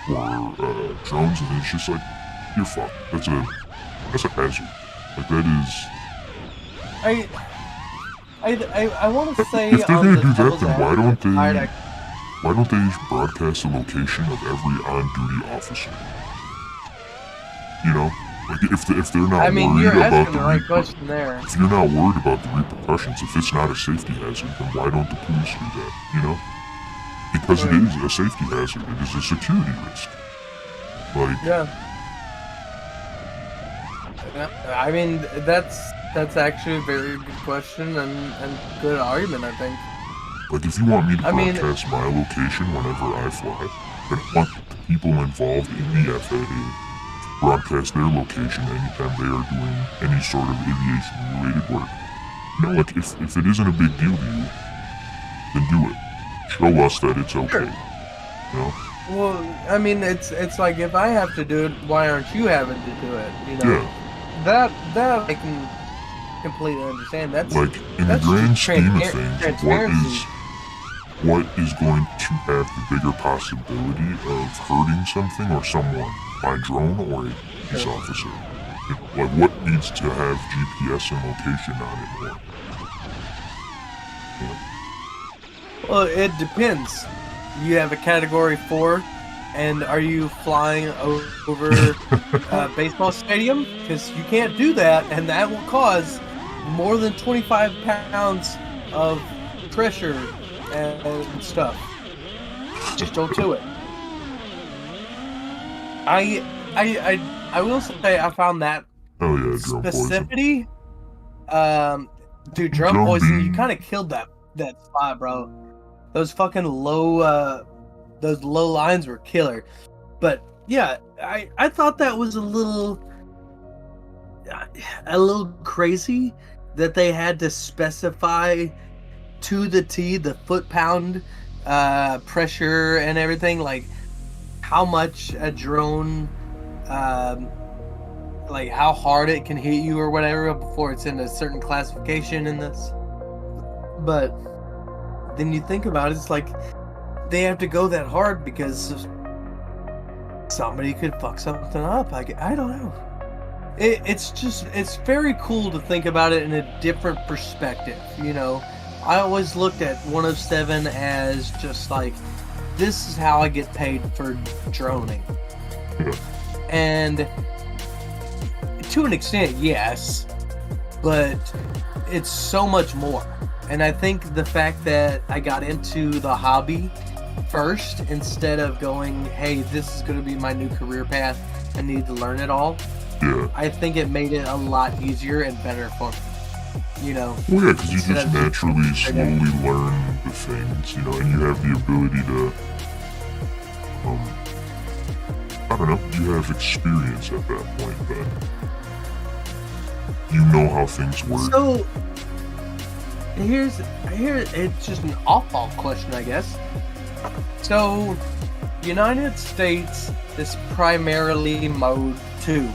for drones, and it's just like, you're fucked. That's a hazard. Like, that is...
I want to say,
if they're gonna do that, then why don't they broadcast the location of every on-duty officer? Like, if they're not worried about the
right question there.
If you're not worried about the repercussions, if it's not a safety hazard, then why don't the police do that? Because it is a safety hazard. It is a security risk. Like,
I mean, that's actually a very good question and good argument, I think.
Like, if you want me to broadcast my location whenever I fly, then I want the people involved in the FAA to broadcast their location anytime they are doing any sort of aviation-related work. Like, if it isn't a big deal to you, then do it. Show us that it's okay.
Well, I mean, it's like, if I have to do it, why aren't you having to do it? That I can completely understand. That's
like, in the grand scheme of things, what is going to have the bigger possibility of hurting something or someone? My drone or a police officer? Like, what needs to have GPS and location on it more?
Well, it depends. You have a Category 4, and are you flying over a baseball stadium? Because you can't do that, and that will cause more than 25 pounds of pressure and stuff. Just don't do it. I will say I found that specificity. Dude, drum poison, you kind of killed that spot, bro. Those fucking low lines were killer. But yeah, I thought that was a little crazy that they had to specify to the T the foot-pound pressure and everything, like how much a drone, like how hard it can hit you or whatever before it's in a certain classification in this. But then you think about it, it's like they have to go that hard because somebody could fuck something up. I don't know. It's very cool to think about it in a different perspective, you know. I always looked at 107 as just like, this is how I get paid for droning. And to an extent, yes, but it's so much more. And I think the fact that I got into the hobby first instead of going, hey, this is going to be my new career path, I need to learn it all.
Yeah.
I think it made it a lot easier and better for me. You know?
Well, yeah, because you just naturally, slowly learn the things, you know, and you have the ability to, I don't know, you have experience at that point, then you know how things work.
So, here it's just an off-ball question, I guess. So, United States is primarily mode 2,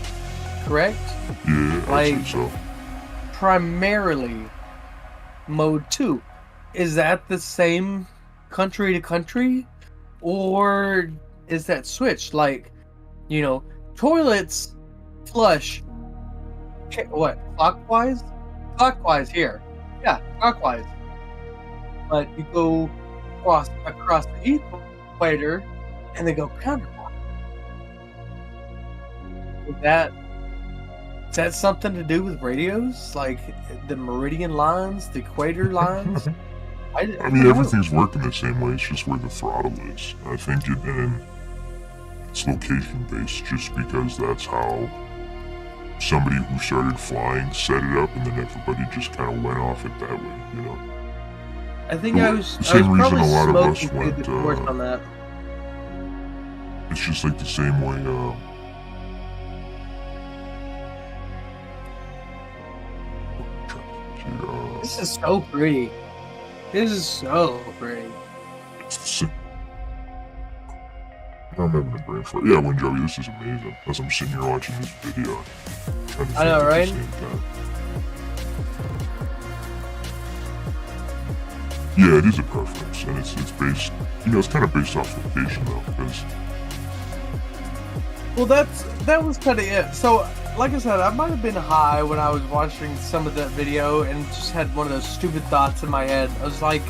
correct?
Yeah, I think so.
Primarily mode 2. Is that the same country to country? Or is that switched? Like, you know, toilets flush, what, clockwise? Clockwise here. Yeah, clockwise. But you go across the equator and they go counterclockwise. Is that something to do with radios? Like the meridian lines, the equator lines?
I mean, everything's working the same way, it's just where the throttle is. I think it's location based just because that's how somebody who started flying set it up, and then everybody just kind of went off it that way, you know?
I think I was
the same reason
probably
a lot of us
smoking
went,
through the course on that.
It's just like the same way,
This is so pretty. This is so pretty.
I'm having a brain fart. Yeah, when Joey, this is amazing. As I'm sitting here watching this video.
I know, right?
Yeah, it is a preference, and it's based, you know, it's kind of based off location though, because.
Well, that was kind of it. So, like I said, I might have been high when I was watching some of that video and just had one of those stupid thoughts in my head. I was like,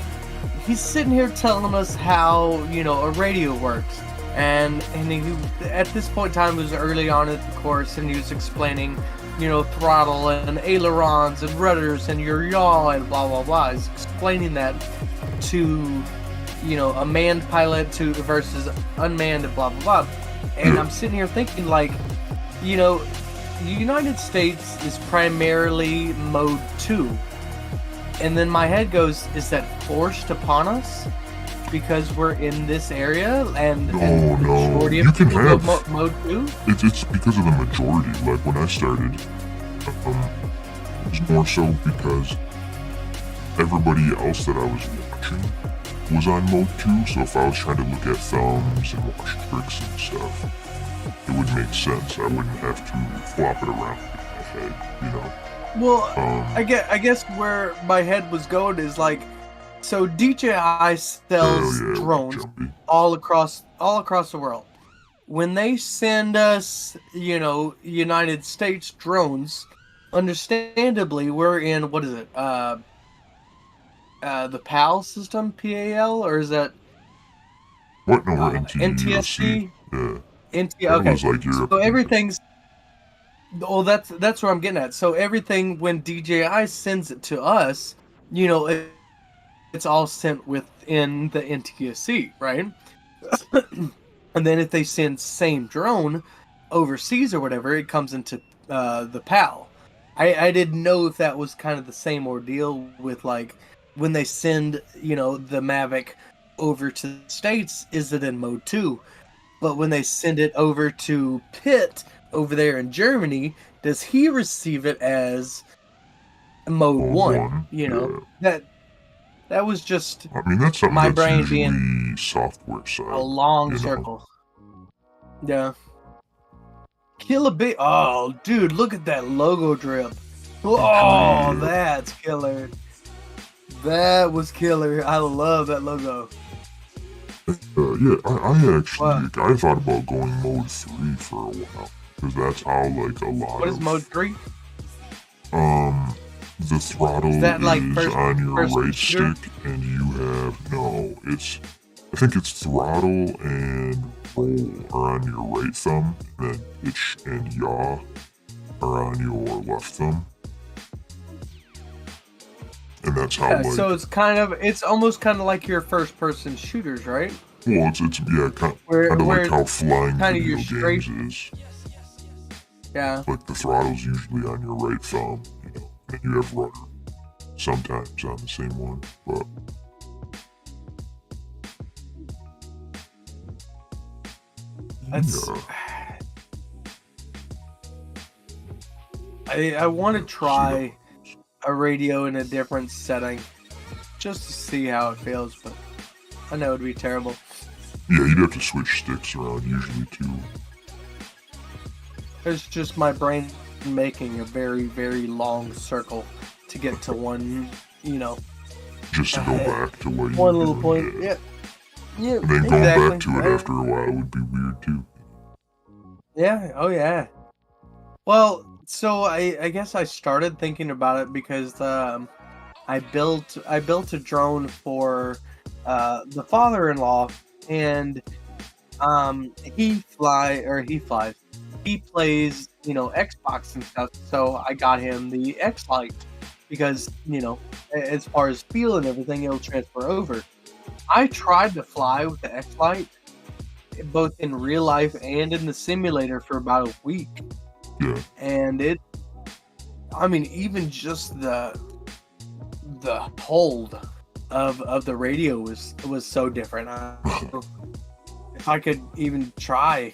he's sitting here telling us how, you know, a radio works. And he, at this point in time, it was early on in the course, and he was explaining, you know, throttle and ailerons and rudders and your yaw and blah, blah, blah. He's explaining that to, you know, a manned pilot versus unmanned and blah, blah, blah. And I'm sitting here thinking, like, you know, the United States is primarily mode 2. And then my head goes, is that forced upon us? Because we're in this area and the majority of people go mode 2?
It's because of the majority. Like when I started, it was more so because everybody else that I was watching was on mode 2, so if I was trying to look at films and watch tricks and stuff, it would make sense. I wouldn't have to flop it around in my head, you know?
Well, I guess where my head was going is like, so DJI sells drones all across the world. When they send us, you know, United States drones, understandably, we're in, what is it? the PAL system, PAL, or is that
What? No, we're NTSC.
NTSC?
Yeah.
Okay.
Was like Europe.
So everything's. Oh, that's what I'm getting at. So everything, when DJI sends it to us, you know, it's all sent within the NTSC, right? And then if they send same drone overseas or whatever, it comes into the PAL. I didn't know if that was kind of the same ordeal with, like, when they send, you know, the Mavic over to the States, is it in mode 2? But when they send it over to Pitt over there in Germany, does he receive it as mode 1? You know, that was just,
I mean, that's something
my
that's
brain
usually
being
software side.
a long
you know?
circle. Yeah. Kill a bit. Oh, dude, look at that logo drip. Oh, that's killer. That was killer. I love that logo.
Yeah, I actually, I thought about going mode 3 for a while. Because that's how, like, a lot
What is mode 3?
The throttle is
like
on your right
shooter?
stick, and you have, I think it's throttle and roll are on your right thumb, and then itch and yaw are on your left thumb. And that's how,
Yeah,
like...
so it's almost kind of like your first-person shooters, right?
Well, it's yeah, kind of like how flying video games is.
Yeah.
Like, the throttle's usually on your right thumb, you know, and you have rudder sometimes on the same one, but...
That's... I want to try a radio in a different setting, just to see how it feels, but I know it'd be terrible.
Yeah, you'd have to switch sticks around usually too.
It's just my brain making a very, very long circle to get to one, you know.
Just to go back to what you
one little point. Yeah. Yeah.
And then going back to it after a while would be weird too.
Yeah. Oh yeah. Well, so I guess I started thinking about it because I built a drone for the father-in-law, and he plays, you know, Xbox and stuff, so I got him the X-Lite because, you know, as far as feel and everything, it'll transfer over. I tried to fly with the X-Lite both in real life and in the simulator for about a week.
Yeah.
And even just the hold of the radio was so different. If I could even try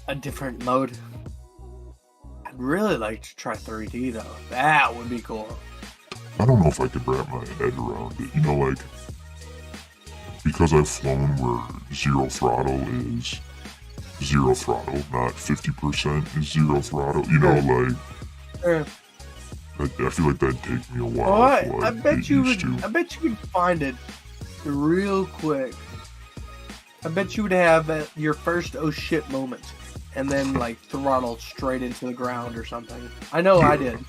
a different mode, I'd really like to try 3D though. That would be cool.
I don't know if I could wrap my head around it. You know, like, because I've flown where zero throttle is zero throttle, not 50% is zero throttle. You know, like, I feel like that'd take me a while.
Well, I bet you would find it real quick. I bet you would have your first oh shit moment, and then like throttle straight into the ground or something. I know I did.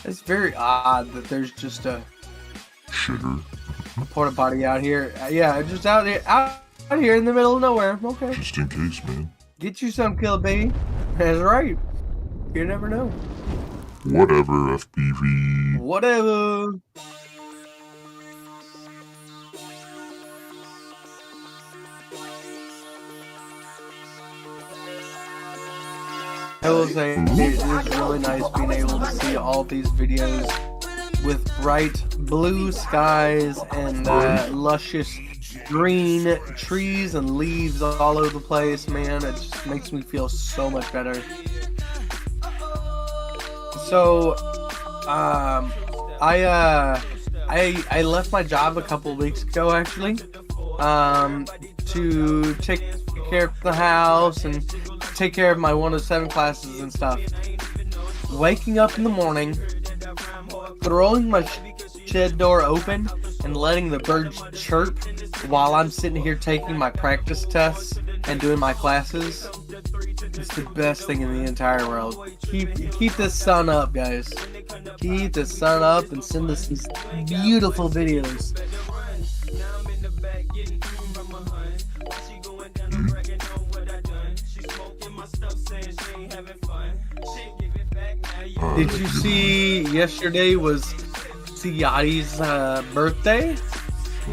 It's very odd that there's just a porta potty out here. Yeah, just out here in the middle of nowhere. Okay.
Just in case, man.
Get you some, Kill Baby. That's right. You never know.
Whatever, FPV.
Whatever. I will say, it is really nice being able to see all these videos with bright blue skies and luscious green trees and leaves all over the place, man. It just makes me feel so much better. So, I left my job a couple of weeks ago, actually, to take care of the house and take care of my 107 classes and stuff. Waking up in the morning, throwing my shed door open and letting the birds chirp while I'm sitting here taking my practice tests and doing my classes. It's the best thing in the entire world. Keep this sun up, guys. Keep the sun up and send us these beautiful videos. Did you see yesterday was Ciotti's birthday?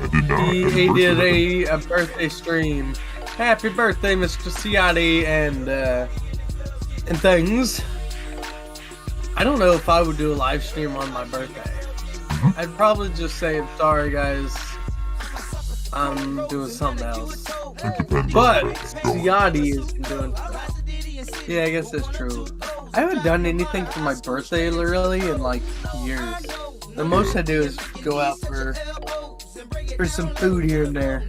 I did not.
He did a birthday stream. Happy birthday, Mr. Ciotti, and things. I don't know if I would do a live stream on my birthday. I'd probably just say, I'm sorry, guys. I'm doing something else. But Ciotti is doing. Yeah, I guess that's true. I haven't done anything for my birthday really in like years. The most I do is go out for some food here and there.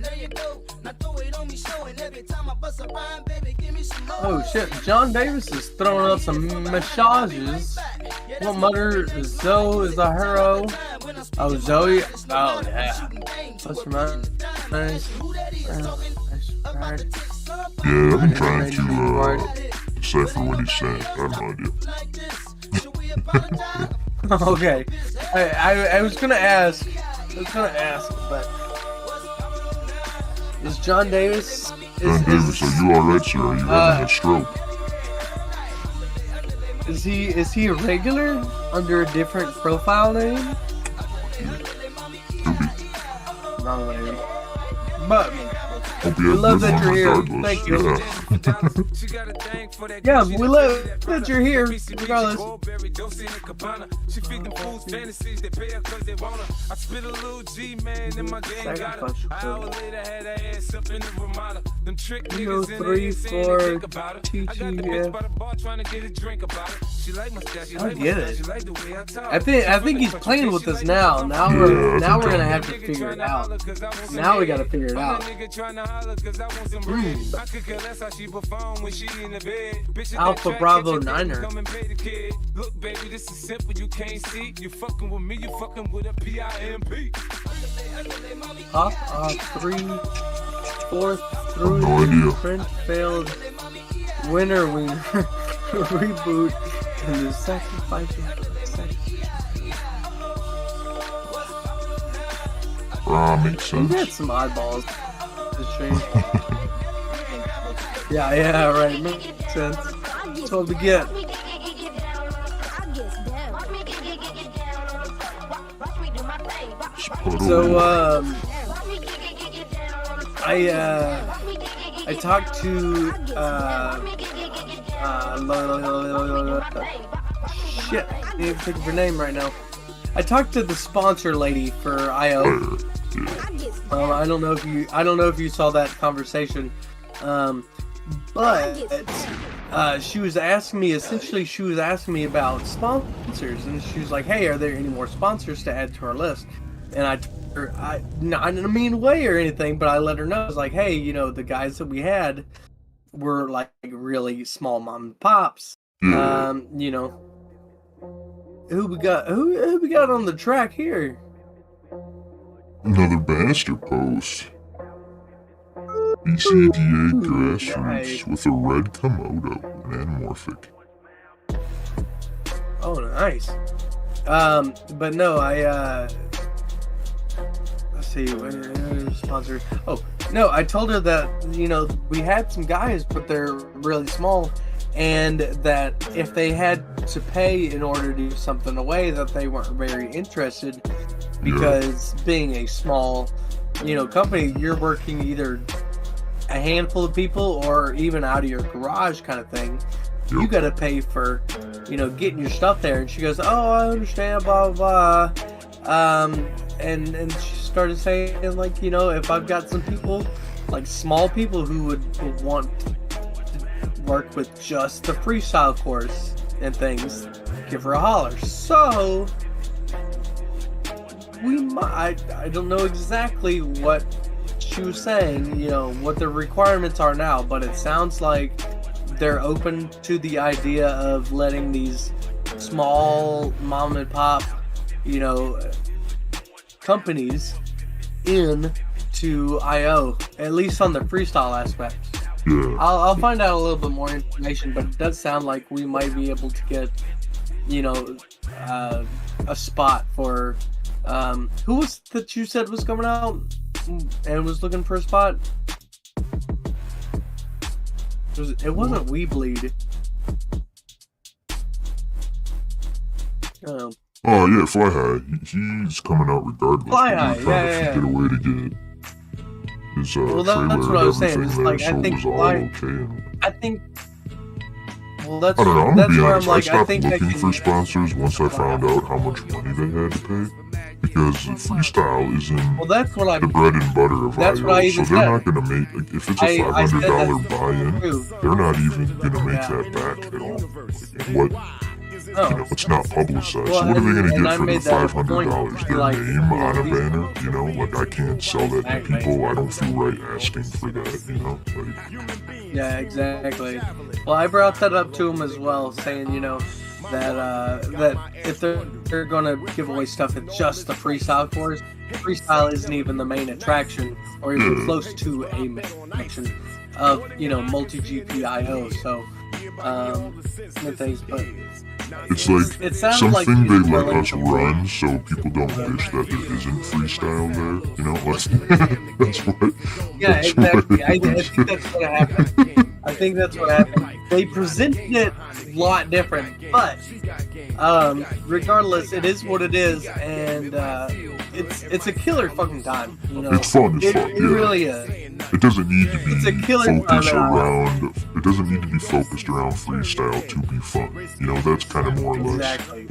Oh shit, John Davis is throwing out some massages. What mother Zoe is a hero? Oh, Zoe? Oh yeah. What's your mom? Nice.
Yeah, I've been trying to decipher what he's saying. I have no idea.
Okay. I was gonna ask, but is John Davis?
John Davis, are you alright, sir? Are you having a stroke?
Is he a regular under a different profile name? Wrong name. But we love that you're here. Thank you. Yeah, we love that you're here. Regardless. You know, 3, 4, TT, yeah. I get it. I think he's playing with us now. Now we're gonna have to figure it out. Now we gotta figure it out. Alpha Bravo 9er. Look, baby, this is simple. You can't see. You fucking with me. You fucking with a PIMP. Up, 3, 4th through.
No idea.
Print failed. Winner reboot and the sacrifice.
Makes sense.
You got some eyeballs. Yeah, right. Makes sense. That's what we get. So, I talked to, shit, I can't even think of her name right now. I talked to the sponsor lady for IO. I don't know if you saw that conversation, but she was asking me about sponsors, and she was like, "Hey, are there any more sponsors to add to our list?" And I told her, not in a mean way or anything, but I let her know, I was like, "Hey, you know, the guys that we had were like really small mom and pops. You know, who we got on the track here?"
Another bastard post. BCDA grassroots with a red Komodo and anamorphic.
Oh, nice. But no, let's see, sponsor. Oh, no, I told her that, you know, we had some guys, but they're really small, and that if they had to pay in order to give something away, that they weren't very interested, because being a small, you know, company, you're working either a handful of people or even out of your garage kind of thing. You got to pay for, you know, getting your stuff there. And she goes, "Oh, I understand, blah, blah, blah." And she started saying, like, you know, if I've got some people, like small people who would want to work with just the freestyle course and things, give her a holler. So we might, I don't know exactly what she was saying, you know, what the requirements are now, but it sounds like they're open to the idea of letting these small mom and pop, you know, companies in to IO, at least on the freestyle aspect.
Yeah.
I'll find out a little bit more information, but it does sound like we might be able to get, you know, a spot for who was that you said was coming out and was looking for a spot? It wasn't We Bleed.
Oh yeah, Fly High. He's coming out regardless.
Fly High,
We're trying to figure a way to get his
well,
trailer
that's what I
and
was saying.
everything
It's
there,
like,
so
I
it
think
was all
Fly,
okay. And
I think. Well, that's
I don't know. I'm
that's
gonna be
where
honest.
I'm like,
I stopped
think
looking
I can,
for sponsors once I found out how much money they had to pay, because freestyle isn't
well, that's what I.
the bread and butter of
That's
IO.
what I
So
even
they're
said.
not gonna make like, if it's a $500 buy-in, they're not even gonna make that back at all. Like, what?
Oh.
You know, it's not publicized.
Well,
so what are they
and
gonna
I
get for
made
the
that
$500? Their
like,
name on a banner? You know, like I can't sell that to people. I don't feel right asking for that. You know, like.
Yeah, exactly. Well, I brought that up to him as well, saying, you know, that if they're gonna give away stuff at just the freestyle course, freestyle isn't even the main attraction, or even close to a main attraction of, you know, multi-GPIO. So, things, but
it's like
it sounds
something
like
they let us run so people don't wish that there isn't freestyle there. You know, that's what.
Yeah,
that's
exactly.
What
I think that's what happened. I think that's what happened. They presented it a lot different, but regardless, it is what it is, and it's a killer fucking time. You know,
it's fun. It's fun.
It really is.
It doesn't need to be
It's a killer
focused
time.
around. It doesn't need to be focused around freestyle to be fun. You know, that's kind of more or less.
Exactly.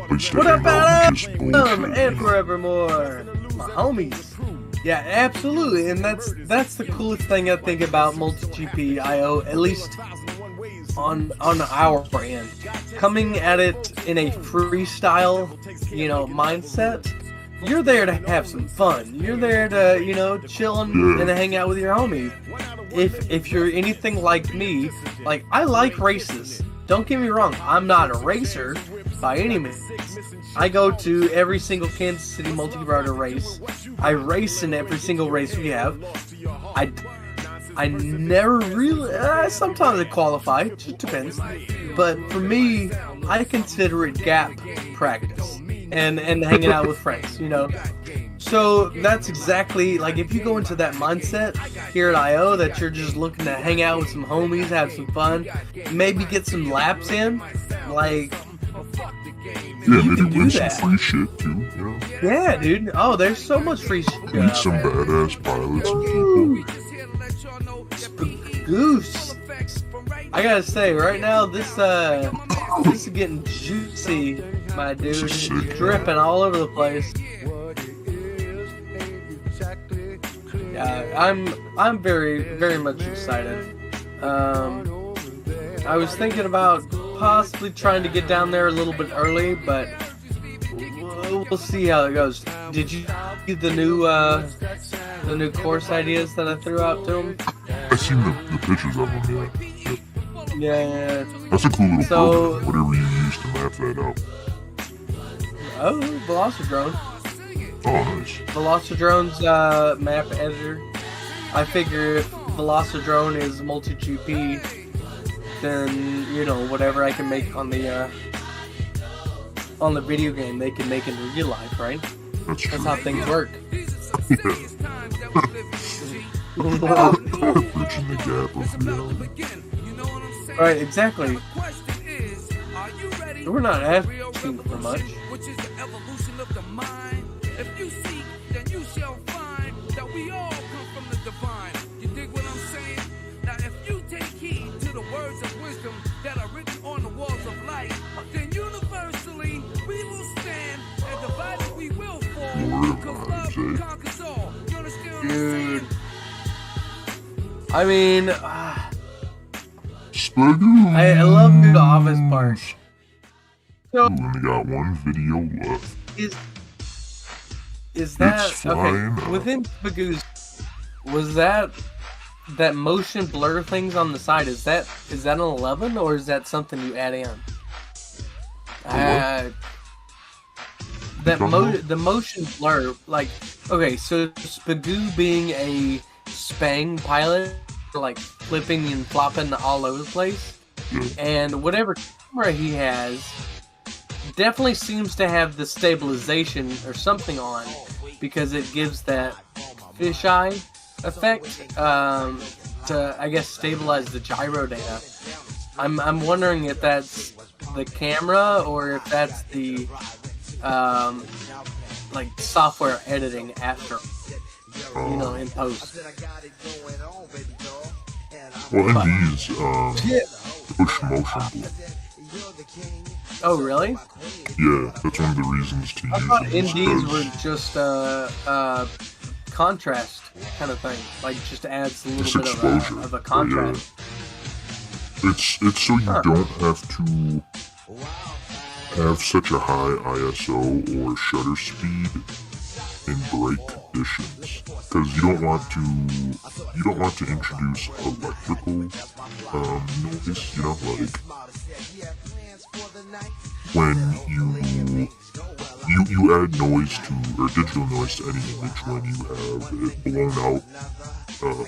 Place to
What
hang
about
out and just bullshit.
and forevermore, my homies? Yeah, absolutely, and that's the coolest thing I think about multi-GP IO, at least on our end. Coming at it in a freestyle, you know, mindset. You're there to have some fun. You're there to, you know, chill and hang out with your homies. If you're anything like me, like I like races. Don't get me wrong, I'm not a racer by any means. I go to every single Kansas City Multi-Rotor race. I race in every single race we have. I never really, sometimes I qualify, it just depends. But for me, I consider it gap practice and hanging out with friends, you know. So that's exactly, like if you go into that mindset here at IO that you're just looking to hang out with some homies, have some fun, maybe get some laps in, like,
yeah,
you can do
some
that.
free shit too, you know.
Yeah, dude. Oh, there's so much free shit.
Meet some badass pilots and people.
Goose. I gotta say, right now, this is getting juicy, my dude. It's dripping all over the place. Yeah, I'm very, very much excited. I was thinking about possibly trying to get down there a little bit early, but we'll see how it goes. Did you see the new course ideas that I threw out to him?
I seen the pictures of them, yeah.
Yeah.
That's a cool little
So,
program, whatever you use to map that out.
Oh, Velocitron.
Oh, nice.
Velocitron's map editor. I figure if Velocitron is multi-GP, then, you know, whatever I can make on the video game, they can make in real life, right? That's how things work.
Bridging the gap of reality.
Right, exactly. We're not asking for much.
If you seek, then you shall find that we all come from the divine. You dig what I'm saying? Now, if you take heed to the words of wisdom that are written on the walls of life, then universally we will stand, and divided we will fall. Because love conquers all. You understand what I'm saying?
Dude. I mean, I love the office part. So,
we only got one video left.
Is that
It's flying
okay? Within Spagoo's, was that motion blur things on the side? Is that an 11 or is that something you add in? The motion blur, like, okay, so Spagoo being a Spang pilot, like flipping and flopping all over the place. And whatever camera he has definitely seems to have the stabilization or something on, because it gives that fisheye effect to, I guess, stabilize the gyro data. I'm wondering if that's the camera or if that's the like software editing after, you know, in post.
Well, ND's push motion blur.
Oh, really?
Yeah, that's one of the reasons to
I
use
thought
it.
NDs were just contrast kind of thing, like just adds a little bit of a contrast.
It's so you don't have to have such a high ISO or shutter speed in bright conditions, because you don't want to introduce electrical noise, you know, like when you add noise to, or digital noise to any image when you have it blown out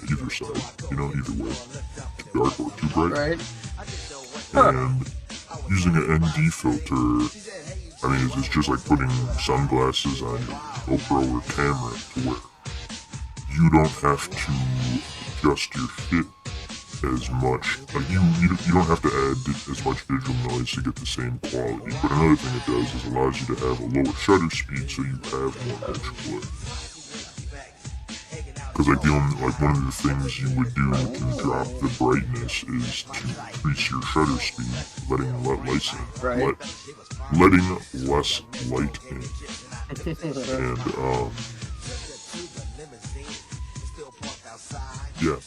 either side, you know, either way, too dark or too bright.
Right.
And using an ND filter, I mean, it's just like putting sunglasses on your GoPro or camera to where you don't have to adjust your fit as much. Like you don't have to add as much digital noise to get the same quality. But another thing it does is allows you to have a lower shutter speed, so you have more motion blur. Because like one of the things you would do to drop the brightness is to increase your shutter speed, letting less light in. And yeah.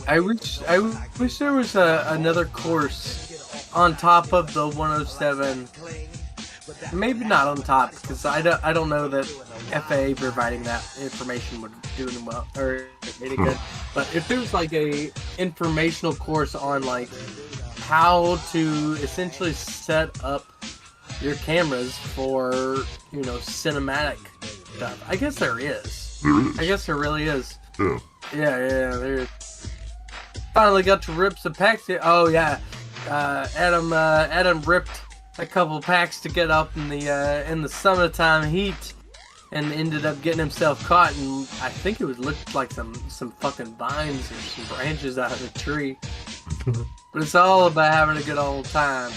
I wish there was another course on top of the 107. Maybe not on top, because I don't know that FAA providing that information would do any well or any good. But if there was like a informational course on like how to essentially set up your cameras for, you know, cinematic stuff, I guess there is. I guess there really is.
Yeah.
Yeah, there is. Finally got to rip some packs here. Oh yeah, Adam ripped a couple packs to get up in the summertime heat, and ended up getting himself caught. And I think it looked like some fucking vines or some branches out of a tree. But it's all about having a good old time,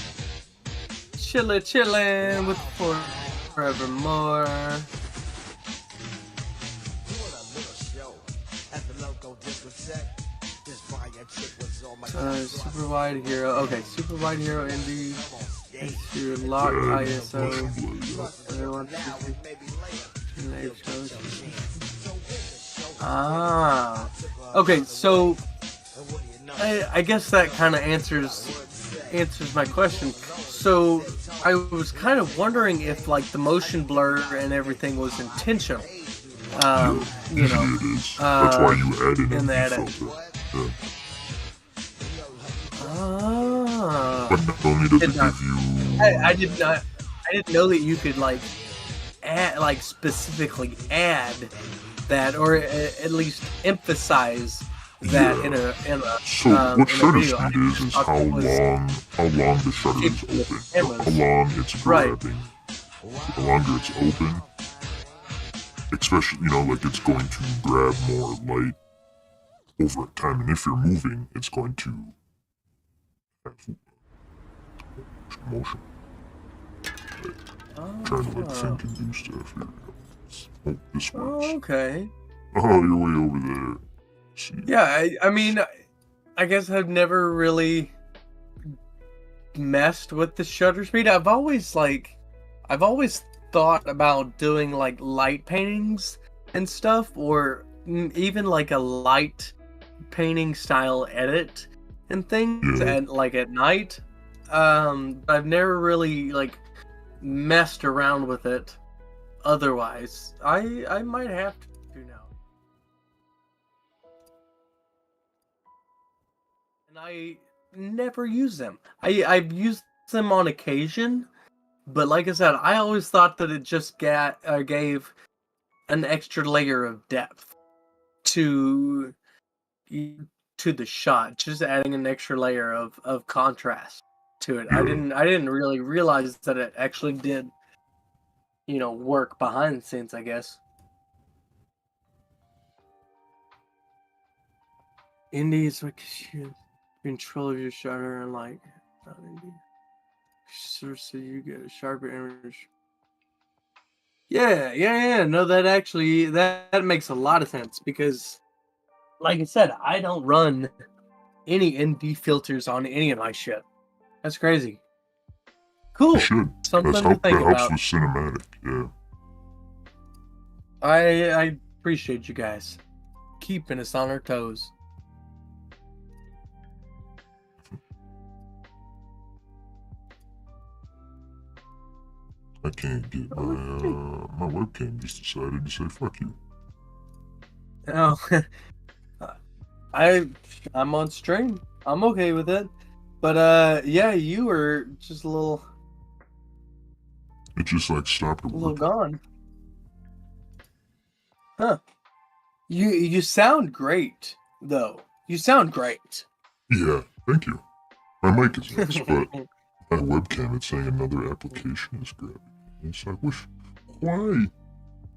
chillin' with forevermore. Super wide hero. Okay, super wide hero ND. To lock ISO. Ah. Okay, so I guess that kind of answers my question. So I was kind of wondering if like the motion blur and everything was intentional. You know,
that's why you added
in the edit.
filter. Yeah.
Ah.
But not only does it give you...
I didn't know that you could like add, like specifically add that, or at least emphasize that in a
So what shutter speed is how long the shutter is open, how long it's grabbing. The longer it's open, especially, you know, like it's going to grab more light over time, and if you're moving, it's going to have motion. Trying to like think and do stuff here. Oh, this works.
Oh, okay.
Oh, you're way over there. See.
Yeah, I mean, I guess I've never really messed with the shutter speed. I've always thought about doing like light paintings and stuff, or even like a light painting style edit and things, and like at night. I've never really like messed around with it otherwise. I might have to now. And I never use them. I've used them on occasion, but like I said, I always thought that it just gave an extra layer of depth to to the shot, just adding an extra layer of contrast to it. I didn't really realize that it actually did, work behind the scenes, I guess. Indie is like control of your shutter and light. Not indie. So you get a sharper image. Yeah. No, that makes a lot of sense because, like I said, I don't run any ND filters on any of my shit. That's crazy. Cool.
You should.
Something to think
that helps
about.
with cinematic, yeah.
I appreciate you guys keeping us on our toes.
I can't get my webcam just decided to say fuck you.
Oh, I'm on stream. I'm okay with it. But yeah, you were just a little
It just like stopped
gone. Huh. You sound great though. You sound great.
Yeah, thank you. My mic is nice, but my webcam, it's saying another application is grabbing. It's like, why?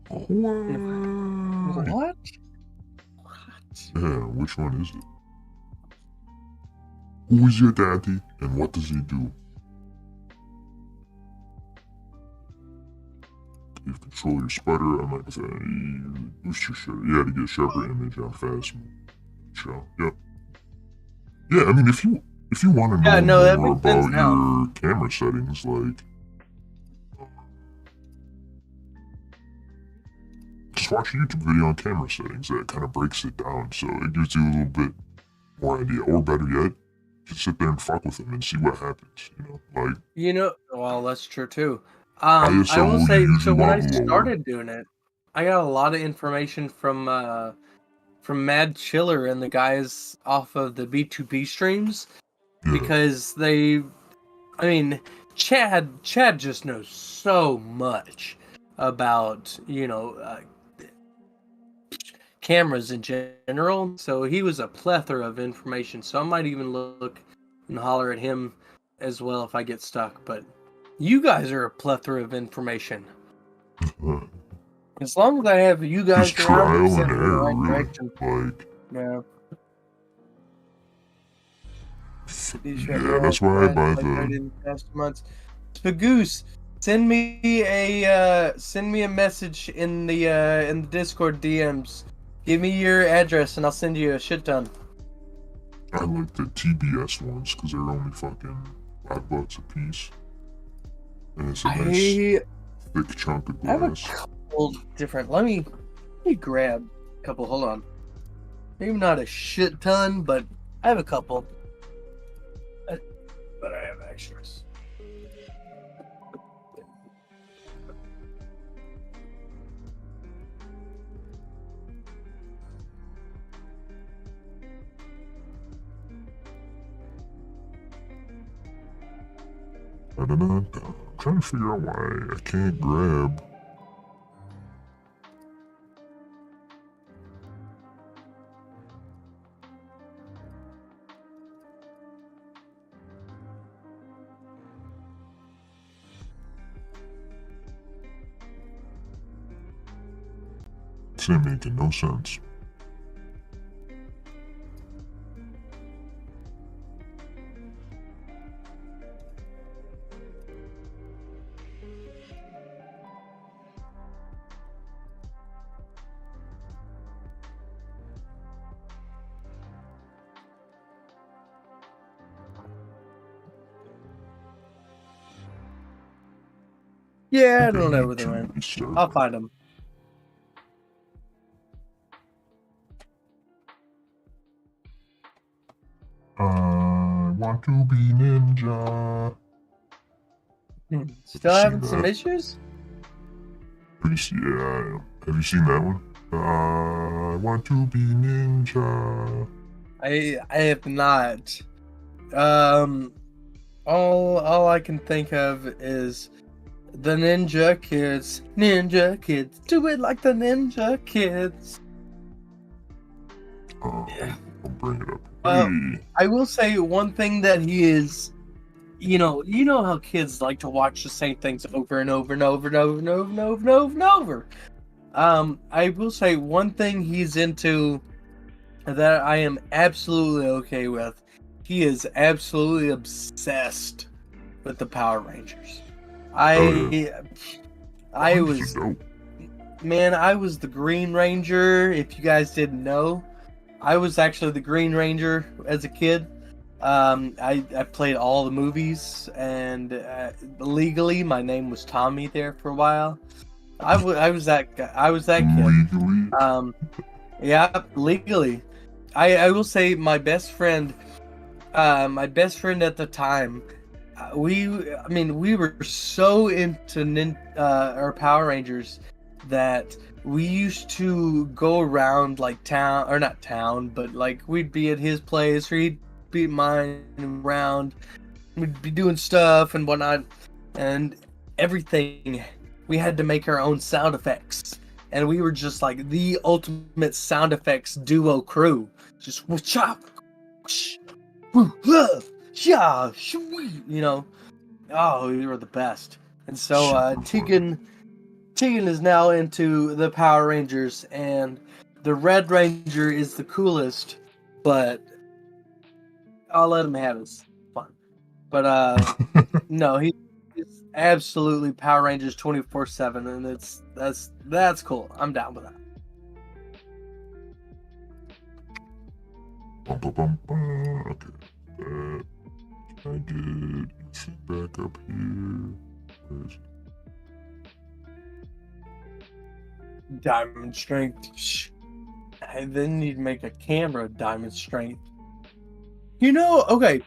What?
Yeah, which one is it? Who is your daddy, and what does he do? You control your sputter, I might say, boost your shutter. Yeah, to get a sharper image on fast mode. Show. Yep. Yeah, I mean, if you want to know more about your camera settings, like, just watch a YouTube video on camera settings that kind of breaks it down, so it gives you a little bit more idea. Or better yet, just sit there and fuck with them and see what happens.
Well, that's true too. I will say, so when I started doing it, I got a lot of information from Mad Chiller and the guys off of the B2B streams because Chad just knows so much about cameras in general, so he was a plethora of information. So I might even look and holler at him as well if I get stuck. But you guys are a plethora of information. As long as I have you guys
just trial
around,
and
in the
error,
right
really.
direction.
Like,
Yeah.
Yeah, that's why I buy
I did in the past months. Spagoose, send me a message in the Discord DMs. Give me your address and I'll send you a shit ton.
I like the TBS ones because they're only fucking $5 a piece. And it's a nice thick chunk of
I have a
glass.
couple different. Let me grab a couple. Hold on. Maybe not a shit ton, but I have a couple. But I have extras.
I'm trying to figure out why I can't grab. This ain't making no sense.
Yeah, I don't know where they went. I'll find them.
I want to be ninja.
Still having some issues?
Yeah, have you seen that one? I want to be ninja.
I have not. All I can think of is the Ninja Kids. Ninja Kids, do it like the Ninja Kids.
Yeah. I'll bring it up.
I will say one thing that he is, you know how kids like to watch the same things over and over and over and over and over and over and over and over. I will say one thing he's into that I am absolutely okay with. He is absolutely obsessed with the Power Rangers. I was the Green Ranger. If you guys didn't know, I was actually the Green Ranger as a kid. I played all the movies, and legally my name was Tommy there for a while. I was that guy. I was that kid. Yeah, legally. I will say my best friend at the time, we were so into our Power Rangers that we used to go around like town, or not town, but like we'd be at his place or he'd be at mine around. We'd be doing stuff and whatnot, and everything. We had to make our own sound effects, and we were just like the ultimate sound effects duo crew. Just chop, you know. Oh, we were the best. And so Tegan is now into the Power Rangers, and the Red Ranger is the coolest, but I'll let him have his fun. But no, he's absolutely Power Rangers 24/7, and that's cool. I'm down with that.
Okay. I did. Let's back up here.
Diamond strength. I then need to make a camera diamond strength. You know, okay.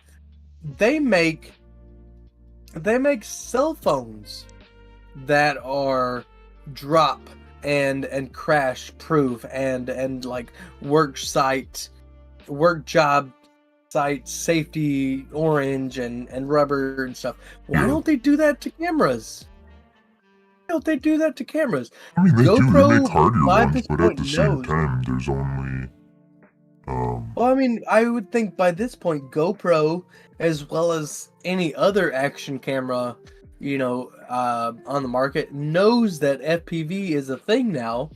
They make cell phones that are drop and crash proof and like work job site safety orange and rubber and stuff. Why don't they do that to cameras? Why don't they do that to cameras?
I mean, they
GoPro,
do. They make harder
by
ones,
this
but at
point,
the same
knows.
time, there's only.
Well, I mean, I would think by this point, GoPro, as well as any other action camera, you know, on the market, knows that FPV is a thing now,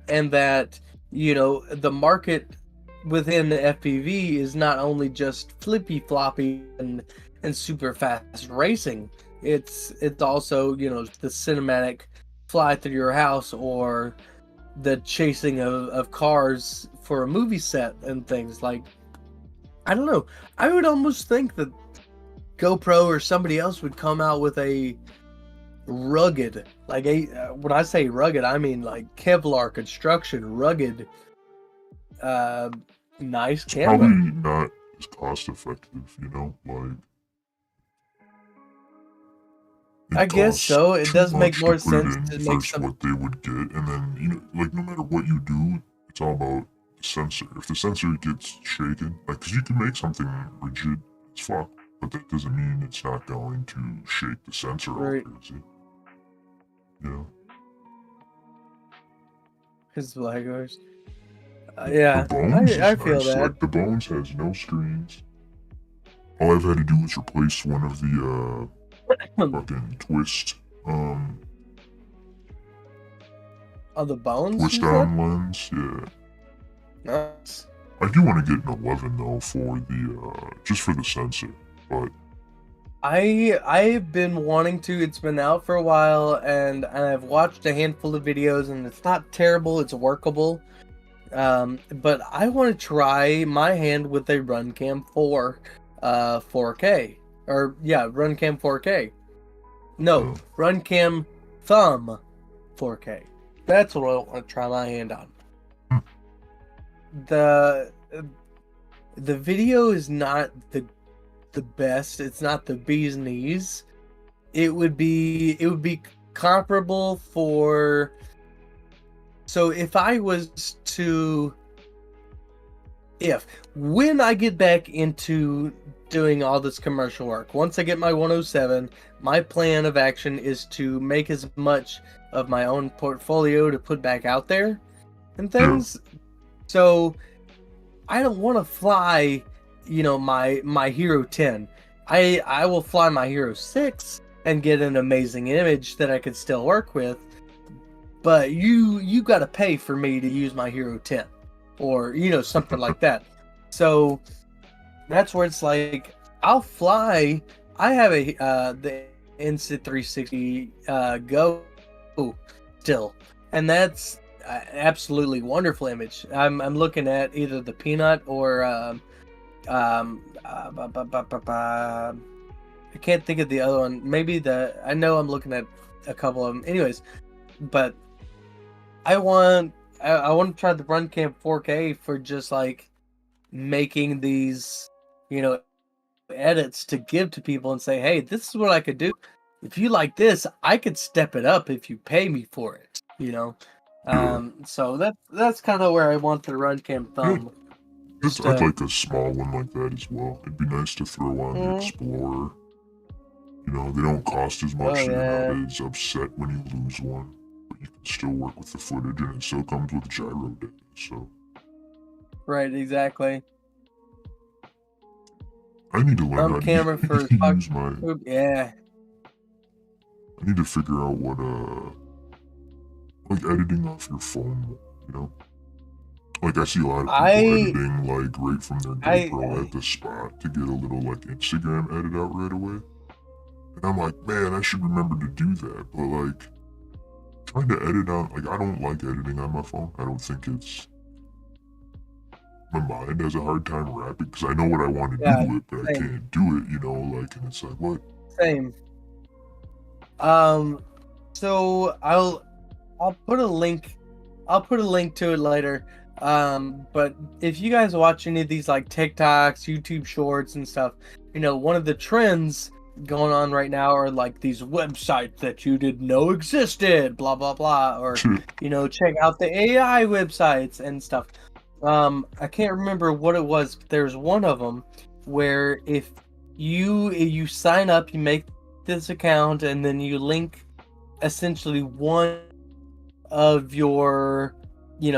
and that, you know, the market within the FPV is not only just flippy floppy and super fast racing. It's also, you know, the cinematic fly through your house or the chasing of cars for a movie set and things. Like, I don't know. I would almost think that GoPro or somebody else would come out with a rugged, like when I say rugged, I mean like Kevlar construction, rugged, nice camera.
Probably not as cost effective, you know, like.
I guess so. It does make more sense to make
some what they would get, and then, you know, like, no matter what you do, it's all about the sensor. If the sensor gets shaken, like, because you can make something rigid as fuck, but that doesn't mean it's not going to shake the sensor
right.
all crazy. Yeah.
His Legos. Yeah, I feel
nice.
that.
Like, the Bones has no screens. All I've had to do is replace one of the fucking twist
on the Bones?
Twist on lens, yeah.
Nice.
I do want to get an 11 though for the just for the sensor, but
I've been wanting to. It's been out for a while, and I've watched a handful of videos, and it's not terrible. It's workable. But I want to try my hand with a Runcam 4 4K. Or, yeah, Runcam 4K. No, Runcam Thumb 4K. That's what I want to try my hand on. The video is not the best. It's not the bee's knees. It would be comparable for. So if I was to, when I get back into doing all this commercial work, once I get my 107, my plan of action is to make as much of my own portfolio to put back out there and things. So I don't want to fly, my Hero 10. I will fly my Hero 6 and get an amazing image that I could still work with. But you got to pay for me to use my Hero 10 or, something like that. So that's where it's like, I'll fly. I have the Insta360 Go still, and that's absolutely wonderful image. I'm looking at either the Peanut or I can't think of the other one. Maybe I know I'm looking at a couple of them. Anyways, but I want to try the RunCam 4K for just like making these, edits to give to people and say, hey, this is what I could do. If you like this, I could step it up if you pay me for it, So that's kind of where I want the RunCam thumb.
I'd like a small one like that as well. It'd be nice to throw on the Explorer. They don't cost as much, so you're not as upset when you lose one. But you can still work with the footage, and it still comes with gyro data, so...
Right, exactly.
I need to learn how
camera
to
for
use my...
Yeah.
I need to figure out what, like editing off your phone, Like I see a lot of people editing, like, right from their GoPro at the spot to get a little, like, Instagram edit out right away. And I'm like, man, I should remember to do that. But, like, trying to edit on, like, I don't like editing on my phone. I don't think it's... My mind has a hard time rapping because I know what I want to do with it, but I can't do it, like, and it's like, what?
Same. So I'll put a link. I'll put a link to it later. But if you guys watch any of these like TikToks, YouTube Shorts and stuff, one of the trends going on right now are like these websites that you didn't know existed, blah blah blah, or check out the AI websites and stuff. I can't remember what it was, but there's one of them where if you sign up, you make this account, and then you link essentially one of your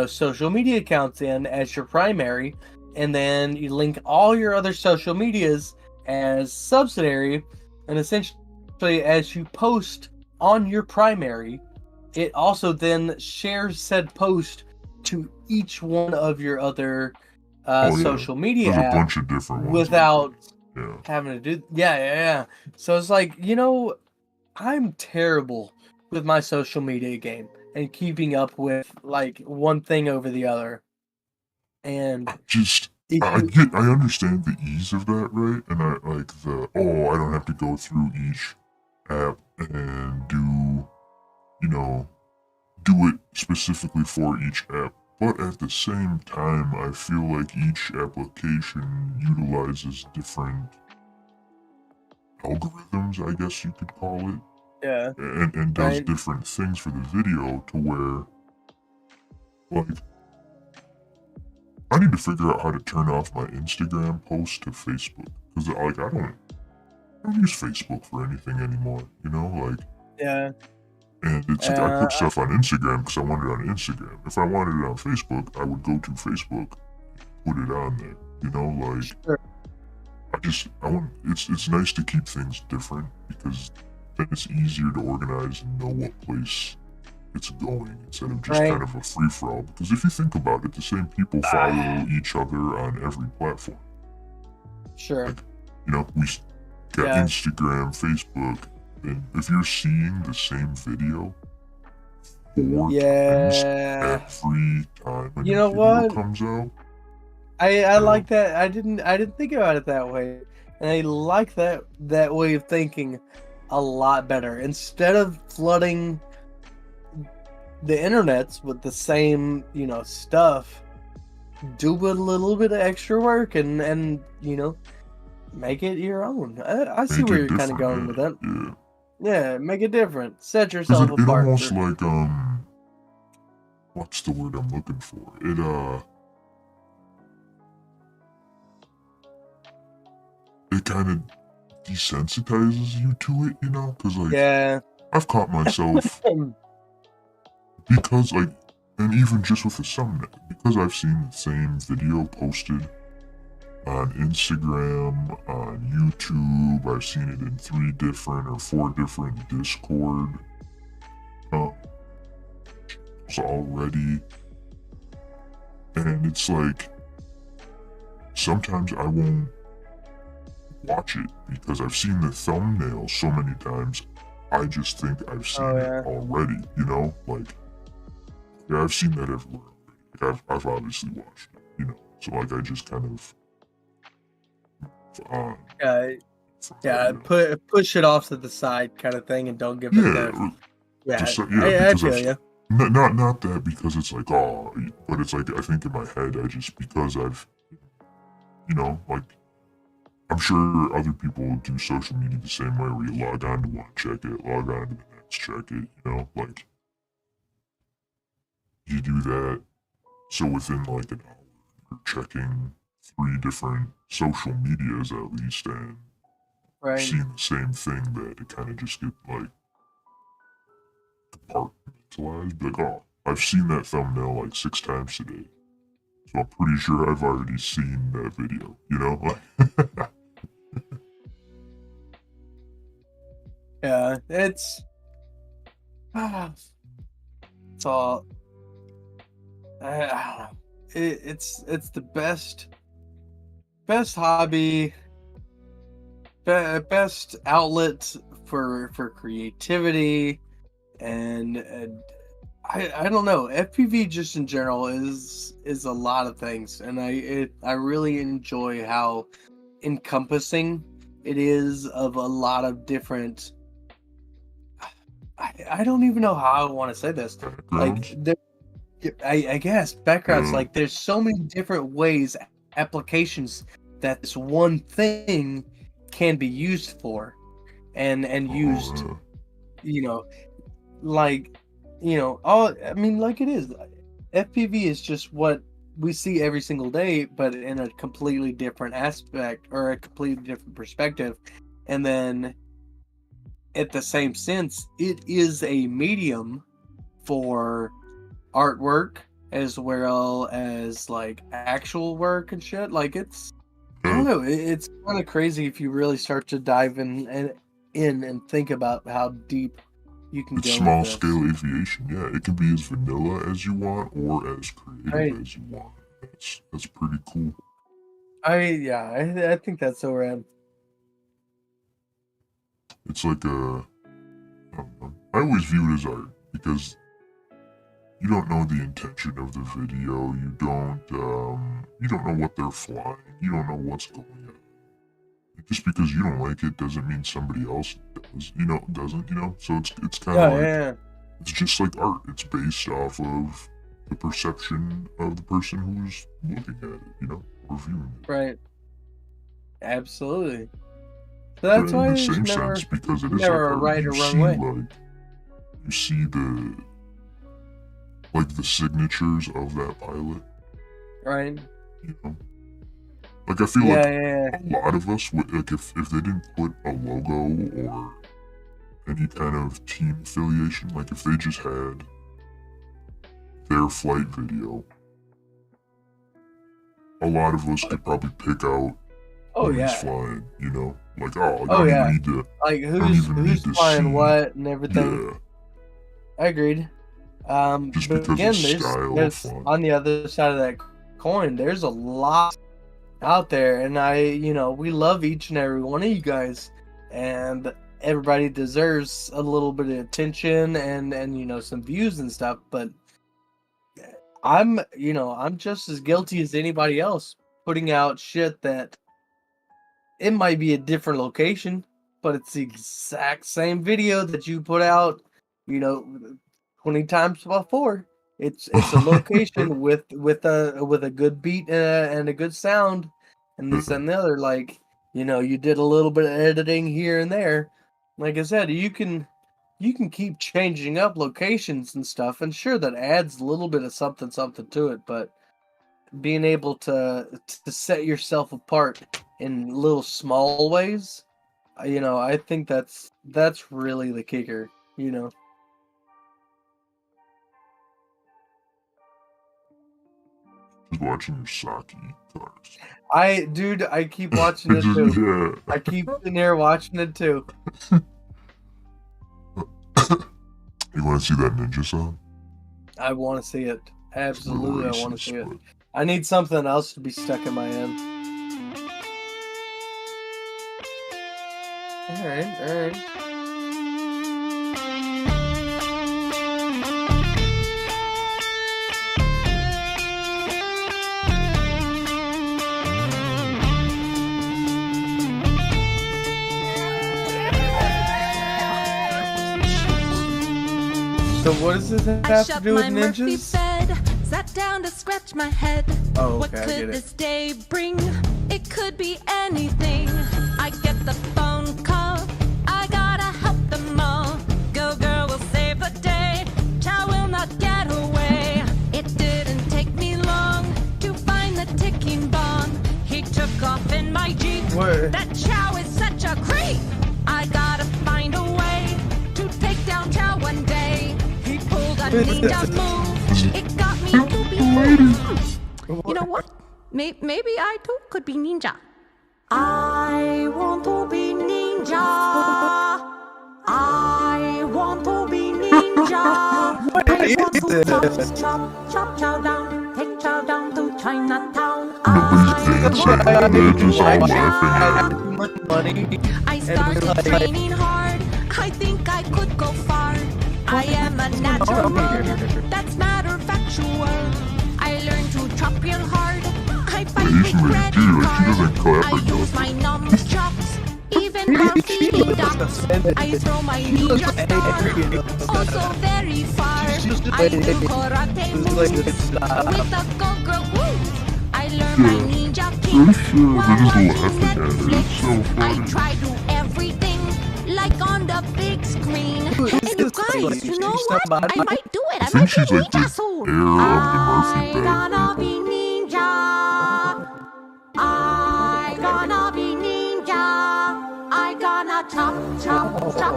social media accounts in as your primary, and then you link all your other social medias as subsidiary, and essentially as you post on your primary, it also then shares said post to each one of your other social media
There's
apps,
a bunch of different ones
without
having
to do so it's like, I'm terrible with my social media game and keeping up with like one thing over the other, and
I understand the ease of that, right? And I like I don't have to go through each app and do it specifically for each app. But at the same time, I feel like each application utilizes different algorithms, I guess you could call it.
Yeah.
And does different things for the video to where, like, I need to figure out how to turn off my Instagram posts to Facebook. Because, like, I don't use Facebook for anything anymore, like...
Yeah.
And it's like I put stuff on Instagram because I want it on Instagram. If I wanted it on Facebook, I would go to Facebook, put it on there. Like
sure.
It's nice to keep things different because then it's easier to organize and know what place it's going instead of just kind of a free for all. Because if you think about it, the same people follow each other on every platform.
Sure.
Like, we got Instagram, Facebook. And if you're seeing the same video 4 times every time a new video comes out,
I like that. I didn't think about it that way, and I like that way of thinking a lot better. Instead of flooding the internets with the same stuff, do a little bit of extra work and make it your own. I see where you're kind of going with that. Yeah, make it different. Set yourself apart.
It almost like, what's the word I'm looking for? It kind of desensitizes you to it, because, like, I've caught myself, because, like, And even just with the thumbnail, because I've seen the same video posted on Instagram, on YouTube, I've seen it in 3 different or 4 different Discord already. And it's like, sometimes I won't watch it because I've seen the thumbnail so many times. I just think I've seen it already, you know? Like, yeah, I've seen that everywhere. Like, I've obviously watched it, you know? So, like, I just kind of...
push it off to the side kind of thing and don't give it the...
Yeah,
I feel you.
Not that because it's like, oh, but it's like, I think in my head, because I've, you know, like, I'm sure other people do social media the same way where you log on to one, check it, log on to the next, check it, you know, like, you do that, so within like an hour, you're checking 3 different social medias at least, and you're seeing the same thing, that it kind of just get like, compartmentalized, like, oh, I've seen that thumbnail like 6 times today, so I'm pretty sure I've already seen that video, you know?
Yeah, it's all, I don't know. It's the best hobby, best outlet for creativity, and I don't know. FPV just in general is a lot of things, and I really enjoy how encompassing it is of a lot of different. I don't even know how I want to say this. Like, I guess backgrounds. Like, there's so many different ways, applications that this one thing can be used for, and used. You know, like, you know, I mean, like it is. FPV is just what we see every single day, but in a completely different aspect or a completely different perspective, and then. At the same sense, it is a medium for artwork as well as like actual work and shit. Like, it's, I don't know, it's kind of crazy if you really start to dive in and think about how deep you can go.
Small scale aviation, yeah, it can be as vanilla as you want or as creative as you want. That's pretty cool.
I think that's so rad.
It's like I always view it as art because you don't know the intention of the video. You don't know what they're flying. You don't know what's going on. Just because you don't like it doesn't mean somebody else does. You know, doesn't. You know, so it's kind of it's just like art. It's based off of the perception of the person who's looking at it. You know, or viewing it.
Right. Absolutely. So that's why
in the same sense, because it is
never a
like
right or wrong way.
Like, you see the signatures of that pilot,
right?
You know, like I feel like a lot of us would, like, if they didn't put a logo or any kind of team affiliation, like if they just had their flight video, a lot of us could probably pick out who's flying, you know? Like, I don't even need to,
like, who's flying what and everything.
Yeah.
I agreed.
Just
but
because
again, there's on the other side of that coin, there's a lot out there, and we love each and every one of you guys, and everybody deserves a little bit of attention and some views and stuff, but I'm just as guilty as anybody else putting out shit that it might be a different location, but it's the exact same video that you put out, 20 times before. It's a location with a good beat and a good sound, and this and the other. Like, you did a little bit of editing here and there. Like I said, you can keep changing up locations and stuff, and sure, that adds a little bit of something to it, but being able to set yourself apart in little small ways, I think that's really the kicker,
Just watching your Saki cars.
Dude, I keep watching it too.
Yeah.
I keep in there watching it too.
You want to see that ninja song?
I want to see it. Absolutely, I want to see it.
But
I need something else to be stuck in my head. Alright. So what does this have to do with ninjas?
Bed, sat down to scratch my head.
Oh,
What
okay, I get
could
it.
this day bring? It could be anything. I get the phone call. I gotta help them all. Go girl will save the day. Chow will not get away. It didn't take me long to find the ticking bomb. He took off in my Jeep.
What?
That Chow is such a creep. I gotta find a way to take down Chow one day. He pulled a ninja move. It got me to be You know what? Maybe I too could be ninja. I want to be ninja. I want to be ninja.
What is this?
Chop Chow down, take Chow down to Chinatown. I started training hard. I think I could go far. I am a natural. That's matter factual. I learned to chop real hard. I fight with credit cards. I use my nunchucks. Even while feeding ducks. I throw my ninja star. Also very far. I do karate moves with the go-go wounds. I learn my ninja kicks while watching Netflix. I try to everything like on the big screen. And you guys, you know what? I might do it. I might be ninja soon. I gonna be ninja. I gonna be ninja. I gonna chop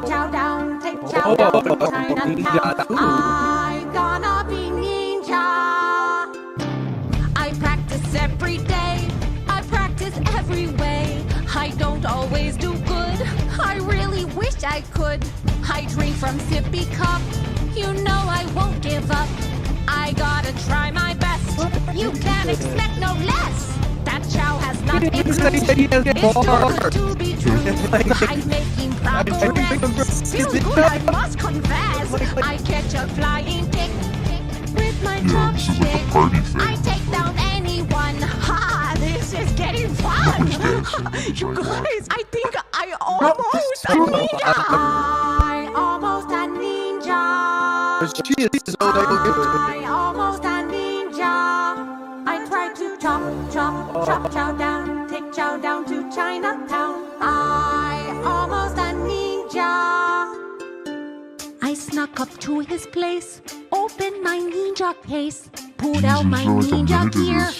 Chow down, take Chow down to Chinatown. I gonna be ninja. I practice every day. I practice every way. I don't always do good. I really wish I could. I drink from sippy cup. You know I won't give up. I gotta try my best. You can't expect no less. That Chow has not improved. It's too good to be true. I'm making progress. Feels good, I must confess. I catch a flying kick with my chopstick. I take down anyone. Ha! This is getting fun. You guys, I think I almost a ninja. I almost a ninja. I almost a ninja. I try to chop Chow down, take Chow down to Chinatown. I almost a ninja. I snuck up to his place, opened my ninja case, pulled out my ninja gear.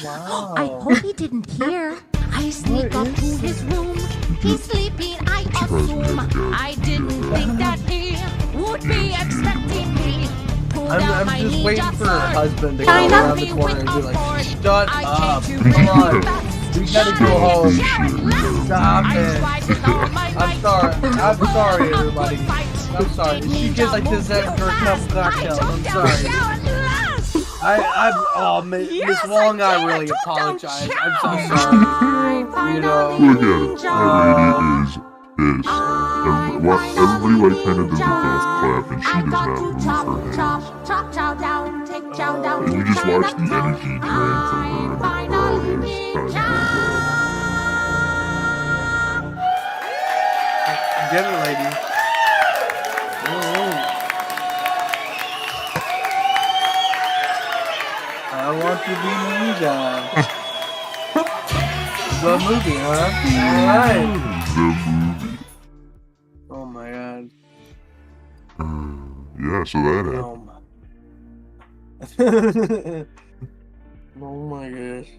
I hope he didn't hear. I sneak up to his room. He's sleeping, I assume. I didn't think that he would be expecting me.
I'm just waiting for her husband to go around the corner and be like, shut up, come on, we gotta go home. Stop it. I'm sorry, everybody. I'm sorry. She gets like this after a couple cocktails. I'm sorry. Miss Wong, I really apologize. I'm so sorry. You know.
Look at it. Everybody like kind of does a fast clap and she does not move her hands. And you just watch the energy drain from her and her
Get it, lady. I want to be ninja. The movie, huh? Alright.
The movie.
Oh my god.
Yeah, so that happened.
Oh my gosh.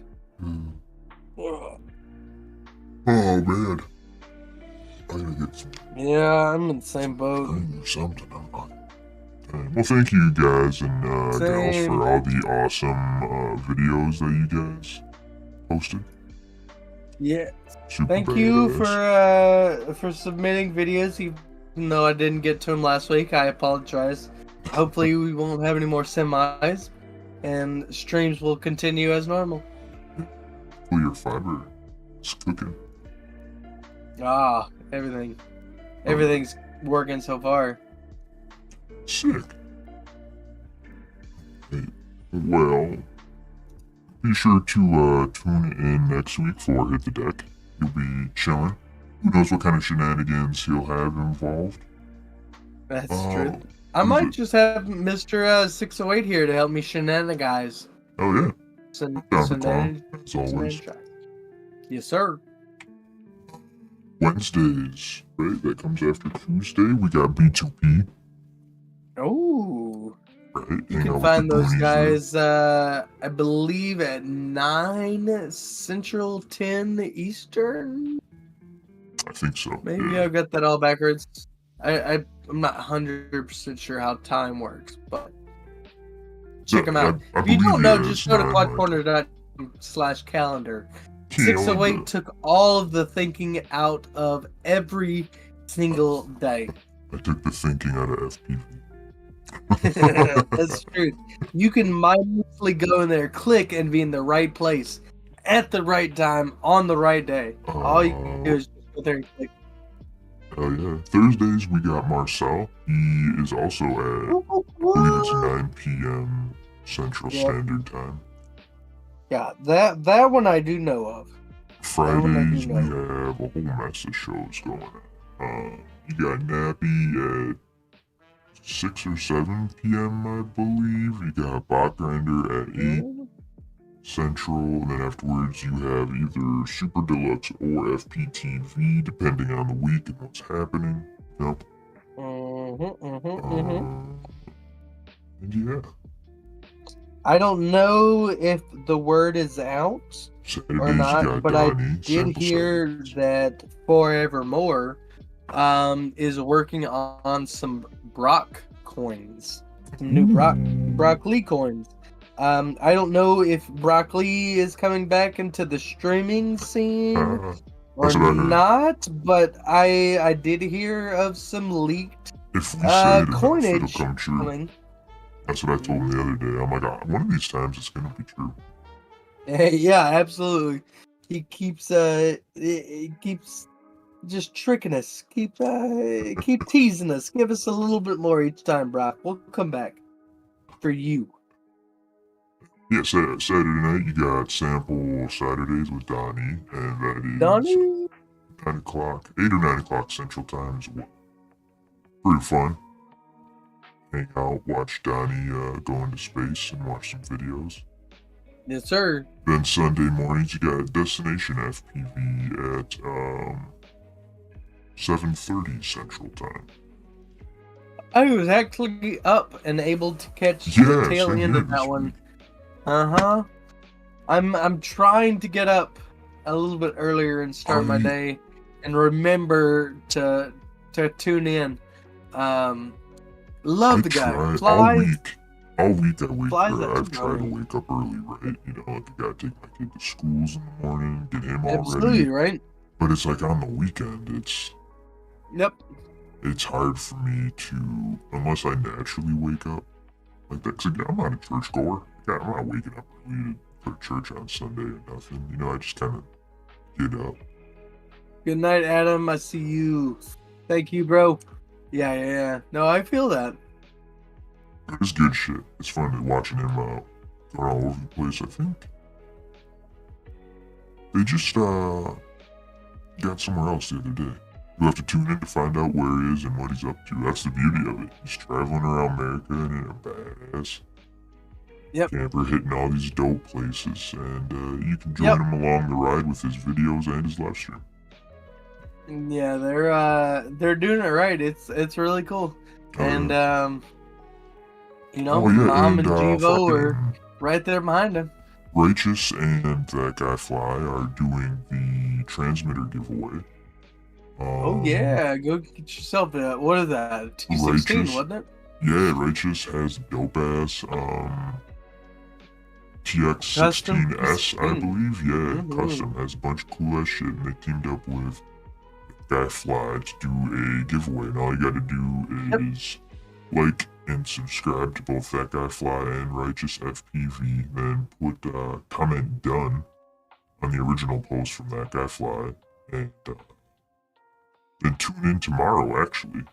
Oh man. I gotta get some.
Yeah, I'm in the same boat.
I need something. I'm Well, thank you guys and gals
Same.
for all the awesome videos that you guys posted.
Yeah.
Super
Thank you
badass.
for submitting videos, even though I didn't get to them last week. I apologize. Hopefully, we won't have any more semis, and streams will continue as normal.
Well, your fiber is cooking.
Everything's working so far.
Sick. Hey, well, be sure to tune in next week for Hit the Deck. He'll be chilling. Who knows what kind of shenanigans he'll have involved.
That's true. I might just have Mr. 608 here to help me shenanigans.
Oh yeah.
Shenanigans.
As always.
Yes, sir.
Wednesdays, right? That comes after Tuesday. We got B2P.
Oh.
Right.
You can find those guys, I believe, at 9 Central, 10 Eastern.
I think so.
Maybe I've got that all backwards. I'm not 100% sure how time works, but check them out. If you don't know, just go to KwadCorner.com/calendar. 608 took all of the thinking out of every single day.
I took the thinking out of FPV.
That's true. You can mindlessly go in there, click, and be in the right place at the right time on the right day. All you can do is just go there and click.
Oh yeah. Thursdays we got Marcel. He is also at, I believe it's 9 p.m. Central Standard Time.
Yeah, that one I do know of.
Fridays we have a whole mess of shows going on. You got Nappy at 6 or 7 p.m. I believe. You got Bot Grinder at 8 Central, and then afterwards you have either Super Deluxe or FPTV, depending on the week and what's happening. Yep. And yeah.
I don't know if the word is out or not, but I did hear that Forevermore is working on some Brock coins, some new Brock Lee coins. I don't know if Brock Lee is coming back into the streaming scene or not, but I did hear of some leaked coinage coming.
That's what I told him the other day. I'm like, one of these times it's gonna be true.
Yeah, absolutely. He keeps just tricking us. Keep teasing us. Give us a little bit more each time, Brock. We'll come back for you.
Yeah, Saturday night you got Sample Saturdays with Donnie, and that is
Donnie?
9 o'clock, 8 or 9 o'clock Central Time as well. Pretty fun. Hang out, watch Donnie go into space, and watch some videos.
Yes, sir.
Then Sunday mornings you got Destination FPV at 7:30 Central Time.
I was actually up and able to catch the tail end of that one. I'm trying to get up a little bit earlier and start my day, and remember to tune in. Love the guy.
All week I've tried to wake up early, right? You know, like I gotta take my kid to schools in the morning, get him all
Absolutely,
ready.
right?
But it's like on the weekend, it's hard for me to, unless I naturally wake up like that. 'Cause again, I'm not a church goer. I'm not waking up early to go to church on Sunday or nothing. You know, I just kind of get up.
Good night, Adam. I see you. Thank you, bro. Yeah. No, I feel that.
It's good shit. It's fun watching him going all over the place, I think. They just got somewhere else the other day. You have to tune in to find out where he is and what he's up to. That's the beauty of it. He's traveling around America and in a badass camper, hitting all these dope places, and you can join him along the ride with his videos and his live stream.
Yeah, they're doing it right. It's really cool. And Mom and Jivo are right there behind him.
Righteous and that guy Fly are doing the transmitter giveaway.
Oh yeah, go get yourself a, what is that? 216, wasn't it?
Yeah, Righteous has dope ass TX16S, I believe. Yeah, custom has a bunch of cool ass shit, and they teamed up with Guy Fly to do a giveaway. And all you gotta do is like and subscribe to both that Guy Fly and Righteous FPV, then put comment done on the original post from that Guy Fly, and then tune in tomorrow actually.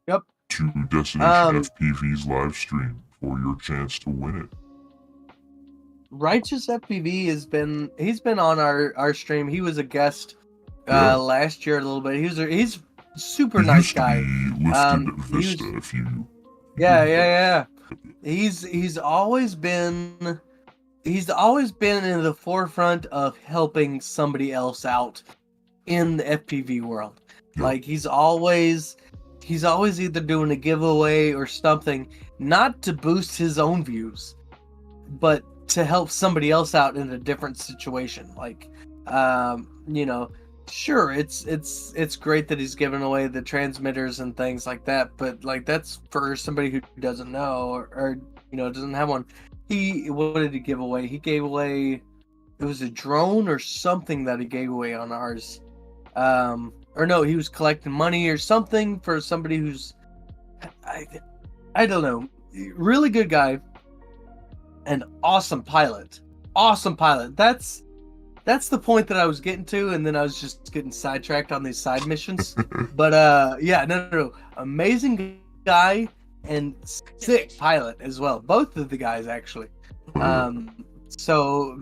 Yep.
To Destination FPV's live stream for your chance to win it.
Righteous FPV he's been on our stream. He was a guest last year a little bit. He's super nice guy.
Vista,
yeah. He's always been in the forefront of helping somebody else out in the FPV world.
Yeah.
Like he's always either doing a giveaway or something, not to boost his own views, but to help somebody else out in a different situation. Like, sure, it's great that he's giving away the transmitters and things like that, but like that's for somebody who doesn't know or doesn't have one. What did he give away? He gave away, it was a drone or something that he gave away on ours. Or no, he was collecting money or something for somebody who's, I don't know, really good guy, and awesome pilot. That's the point that I was getting to, and then I was just getting sidetracked on these side missions. But no, amazing guy and sick pilot as well. Both of the guys actually. So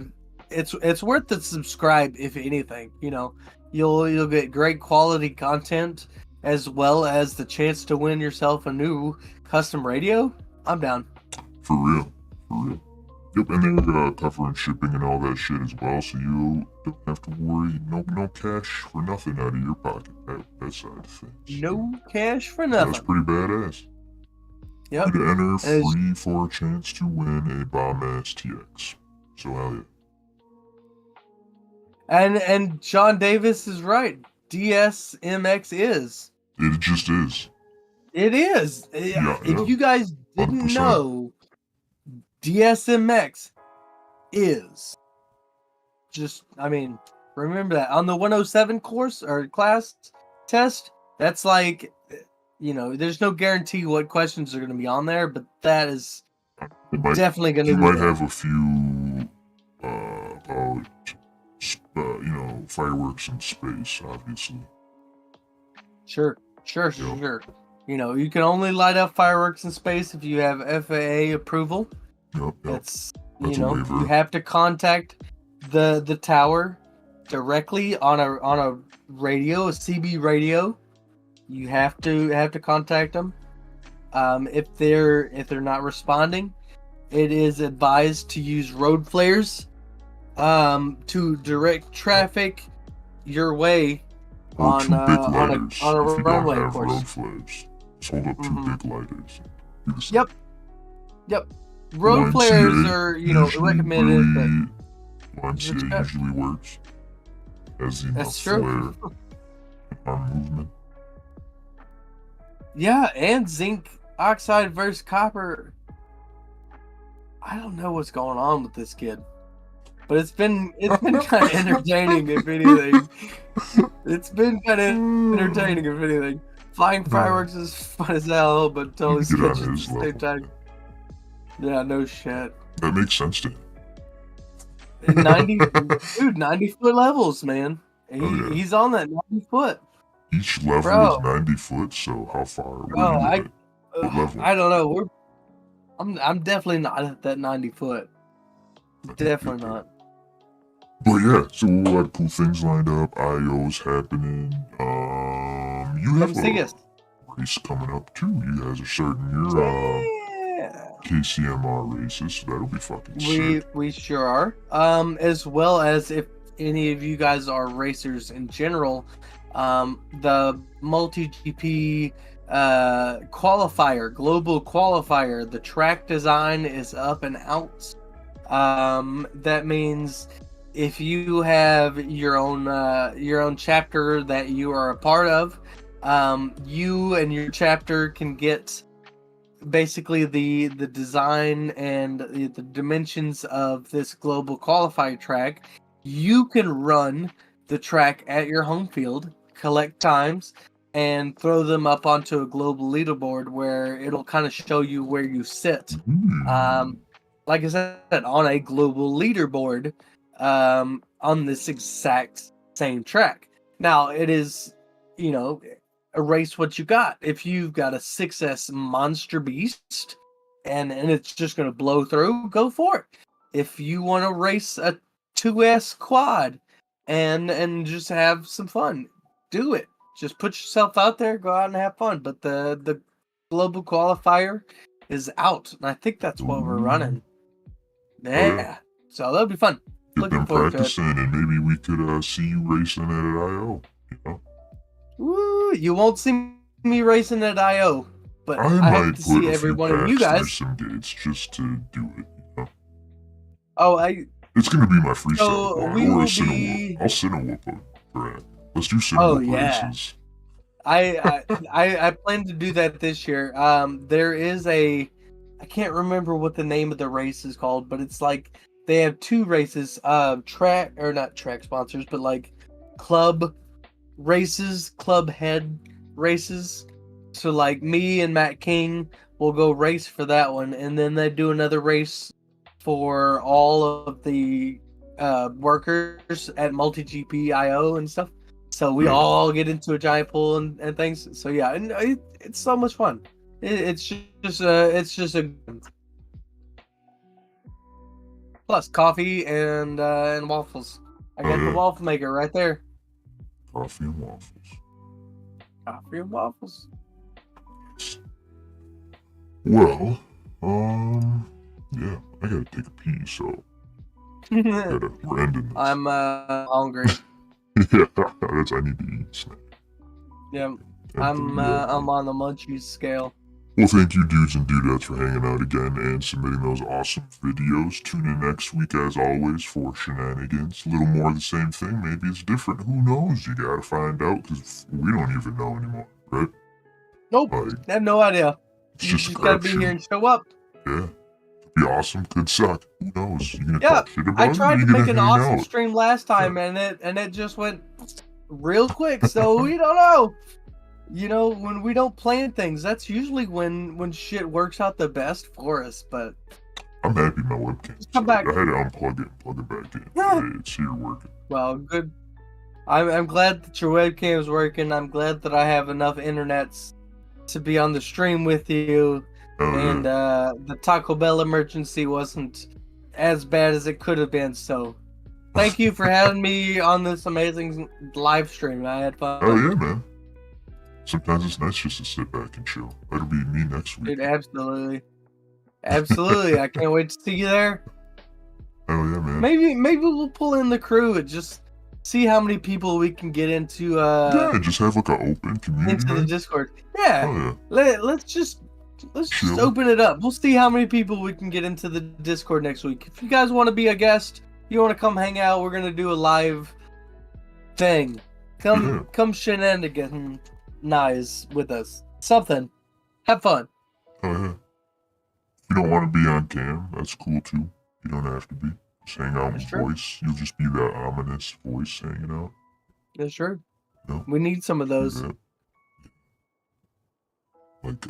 it's worth the subscribe if anything. You'll get great quality content as well as the chance to win yourself a new custom radio. I'm down.
For real. Yep, and they're covering shipping and all that shit as well, so you don't have to worry. No cash for nothing out of your pocket. That side of things.
No cash for nothing.
That's pretty badass.
Yep.
Free to enter, free for a chance to win a bomb-ass TX. So hell yeah.
And John Davis is right. DSMX is.
It just is.
It is. If you guys didn't 100%. Know, DSMX is. Remember that. On the 107 course or class test, that's like, there's no guarantee what questions are going to be on there, but that is definitely going to be.
You might have a few about fireworks in space, obviously.
Sure. You can only light up fireworks in space if you have FAA approval.
Yep.
That's you have to contact the tower directly on a radio, a CB radio. You have to contact them. If they're not responding, it is advised to use road flares to direct traffic your way on a runway, of course.
Road flares. Just hold up two big lighters.
Yep. Road flares are recommended, but
YMCA usually works as enough flare arm movement.
Yeah, and zinc oxide versus copper. I don't know what's going on with this kid, but it's been kind of entertaining, if anything. It's been kind of entertaining, if anything. Flying fireworks is fun as hell, but totally sketchy at the same time. Yeah, no shit.
That makes sense to him.
90 foot levels, man. He's on that 90 foot.
Each level is 90 foot, so how far?
I don't know. I'm definitely not at that 90 foot. Definitely not.
But yeah, so a lot of cool things lined up. IO's happening. You have a race coming up too. You guys are starting your KCMR races, so that'll be fucking sick.
We sure are. As well as if any of you guys are racers in general, the Multi-GP qualifier, global qualifier, the track design is up and out. That means if you have your own chapter that you are a part of, you and your chapter can get basically the design and the dimensions of this global qualifier track, you can run the track at your home field, collect times, and throw them up onto a global leaderboard where it'll kind of show you where you sit. Like I said, on a global leaderboard on this exact same track. Now, it is, erase what you got. If you've got a 6S Monster Beast and it's just going to blow through, go for it. If you want to race a 2S Quad and just have some fun, do it. Just put yourself out there, go out and have fun. But the global qualifier is out, and I think that's what we're running. Yeah. So that'll be fun. Looking forward to it.
Practicing, and maybe we could see you racing at IO.
Woo! You won't see me racing at IO, but I have to see every one of you guys.
Some gates just to do it.
Oh,
it's gonna be my freestyle.
So we will be.
I'll center whoop for it. Let's do center whoop races.
I plan to do that this year. There is I can't remember what the name of the race is called, but it's like they have two races, not track sponsors, but like club races, club head races. So like me and Matt King will go race for that one, and then they do another race for all of the workers at Multi-GP IO and stuff. So we all get into a giant pool and things. So yeah, and it's so much fun. It's just a plus coffee and waffles. I got the waffle maker right there.
Coffee and waffles.
Coffee and waffles.
Well, yeah, I gotta take a pee, so we're ending this.
I'm hungry.
Yeah, I need to eat snack.
Yeah, I'm on the munchies scale.
Well, thank you, dudes and dudettes, for hanging out again and submitting those awesome videos. Tune in next week, as always, for shenanigans. A little more of the same thing. Maybe it's different. Who knows? You gotta find out, because we don't even know anymore, right?
Nope. I have no idea.
It's
you just gotta be here and show up.
Yeah. Be awesome. Could suck. Who knows? You gonna
Yeah,
talk shit about
I tried to make an awesome
out?
stream last time, and it just went real quick. So we don't know. When we don't plan things, that's usually when shit works out the best for us. But
I'm happy my webcam.
Come back.
I had to unplug it and plug it back in. Hey, it's here working.
Well, good. I'm glad that your webcam is working. I'm glad that I have enough internets to be on the stream with you. And the Taco Bell emergency wasn't as bad as it could have been. So thank you for having me on this amazing live stream. I had fun.
Oh yeah, man. Sometimes it's nice just to sit back and chill. That'll be me next week.
Dude, absolutely. I can't wait to see you there.
Oh yeah, man.
Maybe we'll pull in the crew and just see how many people we can get into
yeah, just have like an open community
into the Discord. Yeah.
Oh, yeah.
Let's just open it up. We'll see how many people we can get into the Discord next week. If you guys want to be a guest, you want to come hang out, we're gonna do a live thing. Come shenanigans with us. Something. Have fun.
Oh yeah. If you don't want to be on cam, that's cool too. You don't have to be. Just hang out with voice. You'll just be that ominous voice hanging out.
That's true.
No.
We need some of those.
Yeah. Like,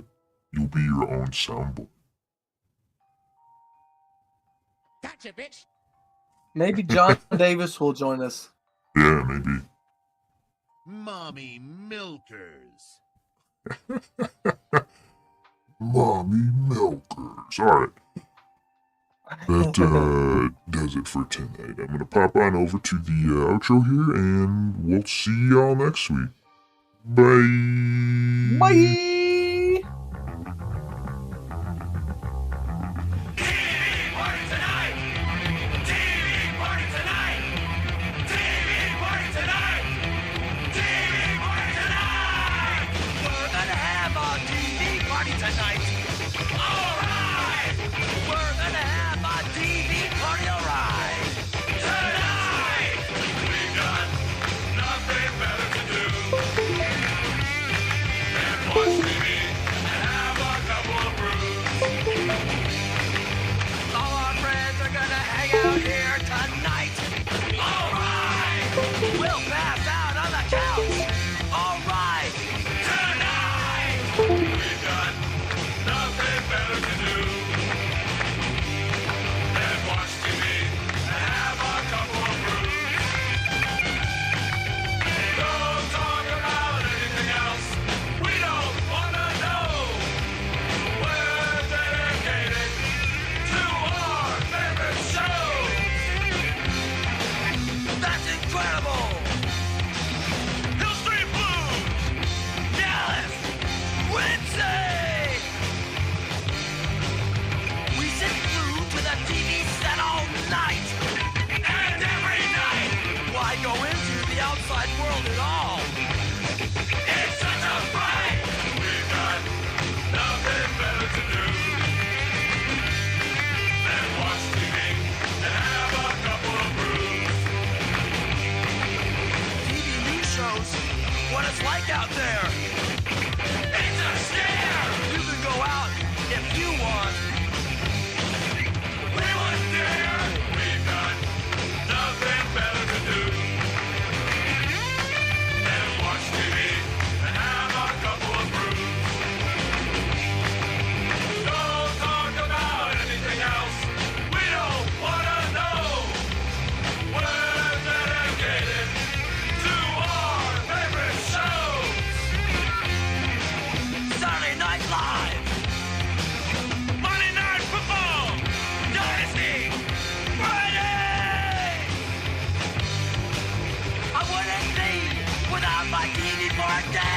you'll be your own soundboard.
Gotcha, bitch.
Maybe John Davis will join us.
Yeah, maybe.
Mommy milkers.
Mommy milkers. Alright. That does it for tonight. I'm gonna pop on over to the outro here, and we'll see y'all next week. Bye.
Bye.
Watch TV and have a couple of brews. knows what it's like out there. It's a scare! You can go out if you want. We wouldn't dare! We've got nothing better to do than watch TV and have a couple of brews. Don't talk about anything else. We don't wanna know. We're dedicated to our favorite shows. Saturday Night Live, Monday Night Football, Dynasty, Friday. I wouldn't be without my TV for a day.